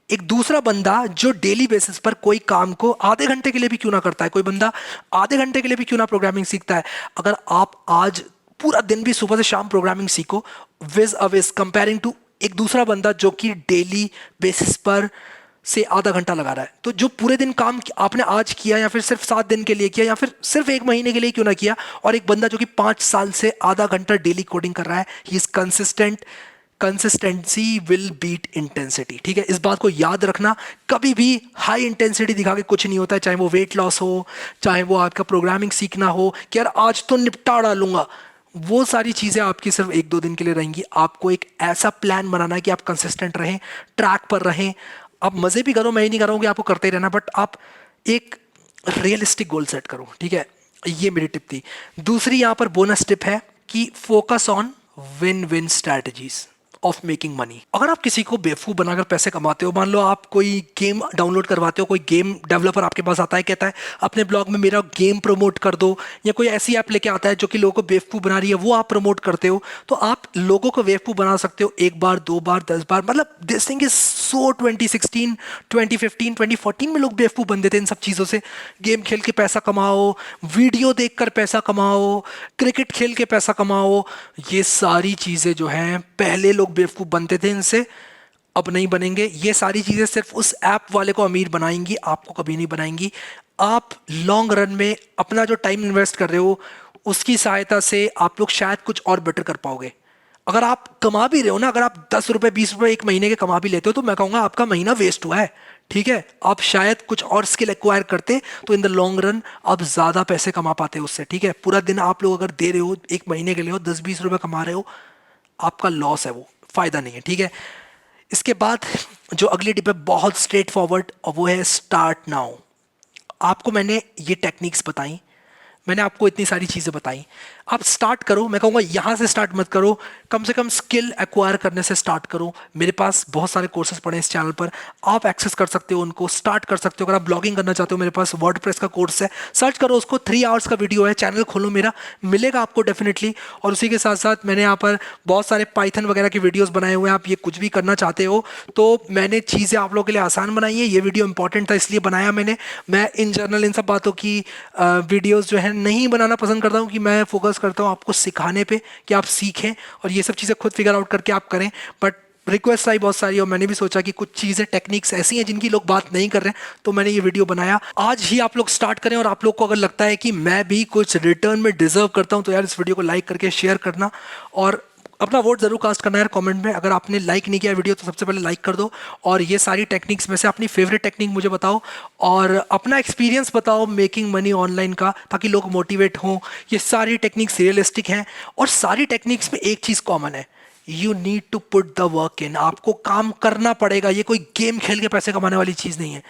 एक दूसरा बंदा जो डेली बेसिस पर कोई काम को आधे घंटे के लिए भी क्यों ना करता है, कोई बंदा आधे घंटे के लिए भी क्यों ना प्रोग्रामिंग सीखता है, अगर आप आज पूरा दिन भी सुबह से शाम प्रोग्रामिंग सीखो, विज अविज कंपेयरिंग टू एक दूसरा बंदा जो कि डेली बेसिस पर से आधा घंटा लगा रहा है, तो जो पूरे दिन काम आपने आज किया, या फिर सिर्फ 7 दिन के लिए किया, या फिर सिर्फ 1 महीने के लिए क्यों ना किया, और एक बंदा जो कि 5 साल से आधा घंटा डेली कोडिंग कर रहा है, he is consistent. Consistency will beat intensity, ठीक है, इस बात को याद रखना। कभी भी हाई इंटेंसिटी दिखा के कुछ नहीं होता है, चाहे वो वेट लॉस हो, चाहे वो आपका प्रोग्रामिंग सीखना हो कि यार आज तो निपटा डालूंगा, वो सारी चीज़ें आपकी सिर्फ 1-2 दिन के लिए रहेंगी। आपको एक ऐसा प्लान बनाना है कि आप कंसिस्टेंट रहें, ट्रैक पर रहें। आप मज़े भी करो, मैं ही नहीं कर रहा हूँ कि आपको करते ही रहना, बट आप एक रियलिस्टिक गोल सेट करो, ठीक है। ये मेरी टिप थी। दूसरी यहाँ पर बोनस टिप है कि focus on win win strategies of making money. अगर आप किसी को बेवकूफ बनाकर पैसे कमाते हो, मान लो आप कोई गेम डाउनलोड करवाते हो, कोई गेम डेवलपर आपके पास आता है, कहता है अपने ब्लॉग में मेरा गेम प्रमोट कर दो, या कोई ऐसी ऐप लेके आता है जो कि लोगों को बेवकूफ बना रही है, वो आप प्रमोट करते हो, तो आप लोगों को बेवकूफ बना सकते हो 1 बार 2 बार 10 बार। मतलब दिस थिंग इज सो 2016 2015 2014 में लोग बेवकूफ बनते थे इन सब चीज़ों से। गेम खेल के पैसा कमाओ, वीडियो देखकर पैसा कमाओ, क्रिकेट खेल के पैसा कमाओ, ये सारी चीज़ें जो हैं पहले लोग बेवकूफ़ बनते थे इनसे, अब नहीं बनेंगे। ये सारी चीज़ें सिर्फ उस ऐप वाले को अमीर बनाएंगी, आपको कभी नहीं बनाएंगी। आप लॉन्ग रन में अपना जो टाइम इन्वेस्ट कर रहे हो उसकी सहायता से आप लोग शायद कुछ और बेटर कर पाओगे। अगर आप कमा भी रहे हो ना, अगर आप 10 रुपए 20 रुपए 1 महीने के कमा भी लेते हो, तो मैं कहूँगा आपका महीना वेस्ट हुआ है, ठीक है। आप शायद कुछ और स्किल एक्वायर करते तो इन द लॉन्ग रन आप ज़्यादा पैसे कमा पाते उससे, ठीक है। पूरा दिन आप लोग अगर दे रहे हो 1 महीने के लिए हो, 10-20 रुपए कमा रहे हो, आपका लॉस है, वो फ़ायदा नहीं है, ठीक है। इसके बाद जो अगली टिप है बहुत स्ट्रेट फॉरवर्ड, और वो है स्टार्ट नाउ। आपको मैंने ये टेक्निक्स बताई, मैंने आपको इतनी सारी चीज़ें बताई, आप स्टार्ट करो। मैं कहूँगा यहाँ से स्टार्ट मत करो, कम से कम स्किल एक्वायर करने से स्टार्ट करो। मेरे पास बहुत सारे कोर्सेज पड़े हैं इस चैनल पर, आप एक्सेस कर सकते हो उनको, स्टार्ट कर सकते हो। अगर आप ब्लॉगिंग करना चाहते हो, मेरे पास वर्डप्रेस का कोर्स है, सर्च करो उसको, 3 आवर्स का वीडियो है, चैनल खोलो मेरा, मिलेगा आपको डेफिनेटली। और उसी के साथ साथ मैंने यहाँ पर बहुत सारे पाइथन वगैरह के वीडियोज़ बनाए हुए हैं। आप ये कुछ भी करना चाहते हो तो मैंने चीज़ें आप लोगों के लिए आसान बनाई है। ये वीडियो इंपॉर्टेंट था इसलिए बनाया मैंने। मैं इन जनरल इन सब बातों की वीडियोज़ जो है नहीं बनाना पसंद करता हूँ, कि मैं फोकस करता हूँ आपको सिखाने पे कि आप सीखें और ये सब चीज़ें खुद फिगर आउट करके आप करें। बट रिक्वेस्ट आई बहुत सारी और मैंने भी सोचा कि कुछ चीज़ें टेक्निक्स ऐसी हैं जिनकी लोग बात नहीं कर रहे हैं, तो मैंने ये वीडियो बनाया। आज ही आप लोग स्टार्ट करें, और आप लोग को अगर लगता है कि मैं भी कुछ रिटर्न में डिजर्व करता हूं तो यार इस वीडियो को लाइक करके शेयर करना और अपना वोट जरूर कास्ट करना यार कमेंट में। अगर आपने लाइक नहीं किया वीडियो तो सबसे पहले लाइक कर दो, और ये सारी टेक्निक्स में से अपनी फेवरेट टेक्निक मुझे बताओ और अपना एक्सपीरियंस बताओ मेकिंग मनी ऑनलाइन का, ताकि लोग मोटिवेट हों। ये सारी टेक्निक्स रियलिस्टिक हैं और सारी टेक्निक्स में एक चीज़ कॉमन है, you need to put the work in. आपको काम करना पड़ेगा, ये कोई गेम खेल के पैसे कमाने वाली चीज़ नहीं है,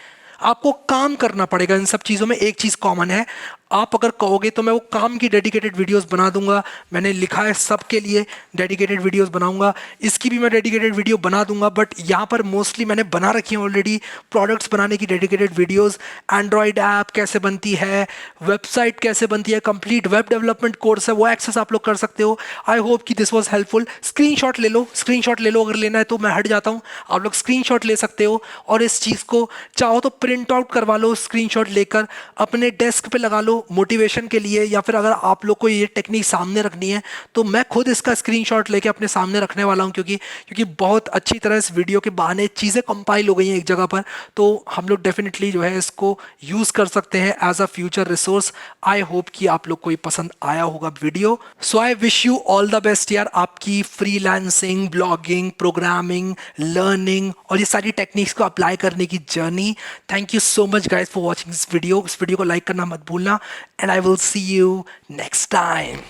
आपको काम करना पड़ेगा। इन सब चीज़ों में एक चीज़ कॉमन है, आप अगर कहोगे तो मैं वो काम की डेडिकेटेड वीडियोस बना दूंगा। मैंने लिखा है सबके लिए डेडिकेटेड वीडियोस बनाऊंगा, इसकी भी मैं डेडिकेटेड वीडियो बना दूंगा। बट यहाँ पर मोस्टली मैंने बना रखी है ऑलरेडी प्रोडक्ट्स बनाने की डेडिकेटेड वीडियोस, एंड्रॉयड ऐप कैसे बनती है, वेबसाइट कैसे बनती है, कंप्लीट वेब डेवलपमेंट कोर्स है, वो एक्सेस आप लोग कर सकते हो। आई होप कि दिस वॉज हेल्पफुल। स्क्रीनशॉट ले लो, स्क्रीनशॉट ले लो, अगर लेना है तो मैं हट जाता हूँ, आप लोग स्क्रीनशॉट ले सकते हो। और इस चीज़ को चाहो तो प्रिंट आउट करवा लो, स्क्रीनशॉट लेकर अपने डेस्क पे लगा लो मोटिवेशन के लिए, या फिर अगर आप लोग को ये टेक्निक सामने रखनी है तो मैं खुद इसका स्क्रीनशॉट लेके अपने सामने रखने वाला हूँ, क्योंकि बहुत अच्छी तरह इस वीडियो के बहाने चीज़ें कंपाइल हो गई हैं एक जगह पर, तो हम लोग डेफिनेटली जो है इसको यूज़ कर सकते हैं as a future resource. I hope कि आप लोग को ये पसंद आया होगा video. So I wish you all the best यार, आपकी फ्रीलांसिंग, ब्लॉगिंग, प्रोग्रामिंग, लर्निंग और ये सारी टेक्निक्स को अप्लाई करने की journey. Thank you so much guys for watching this video. इस वीडियो को लाइक करना मत भूलना, and I will see you next time.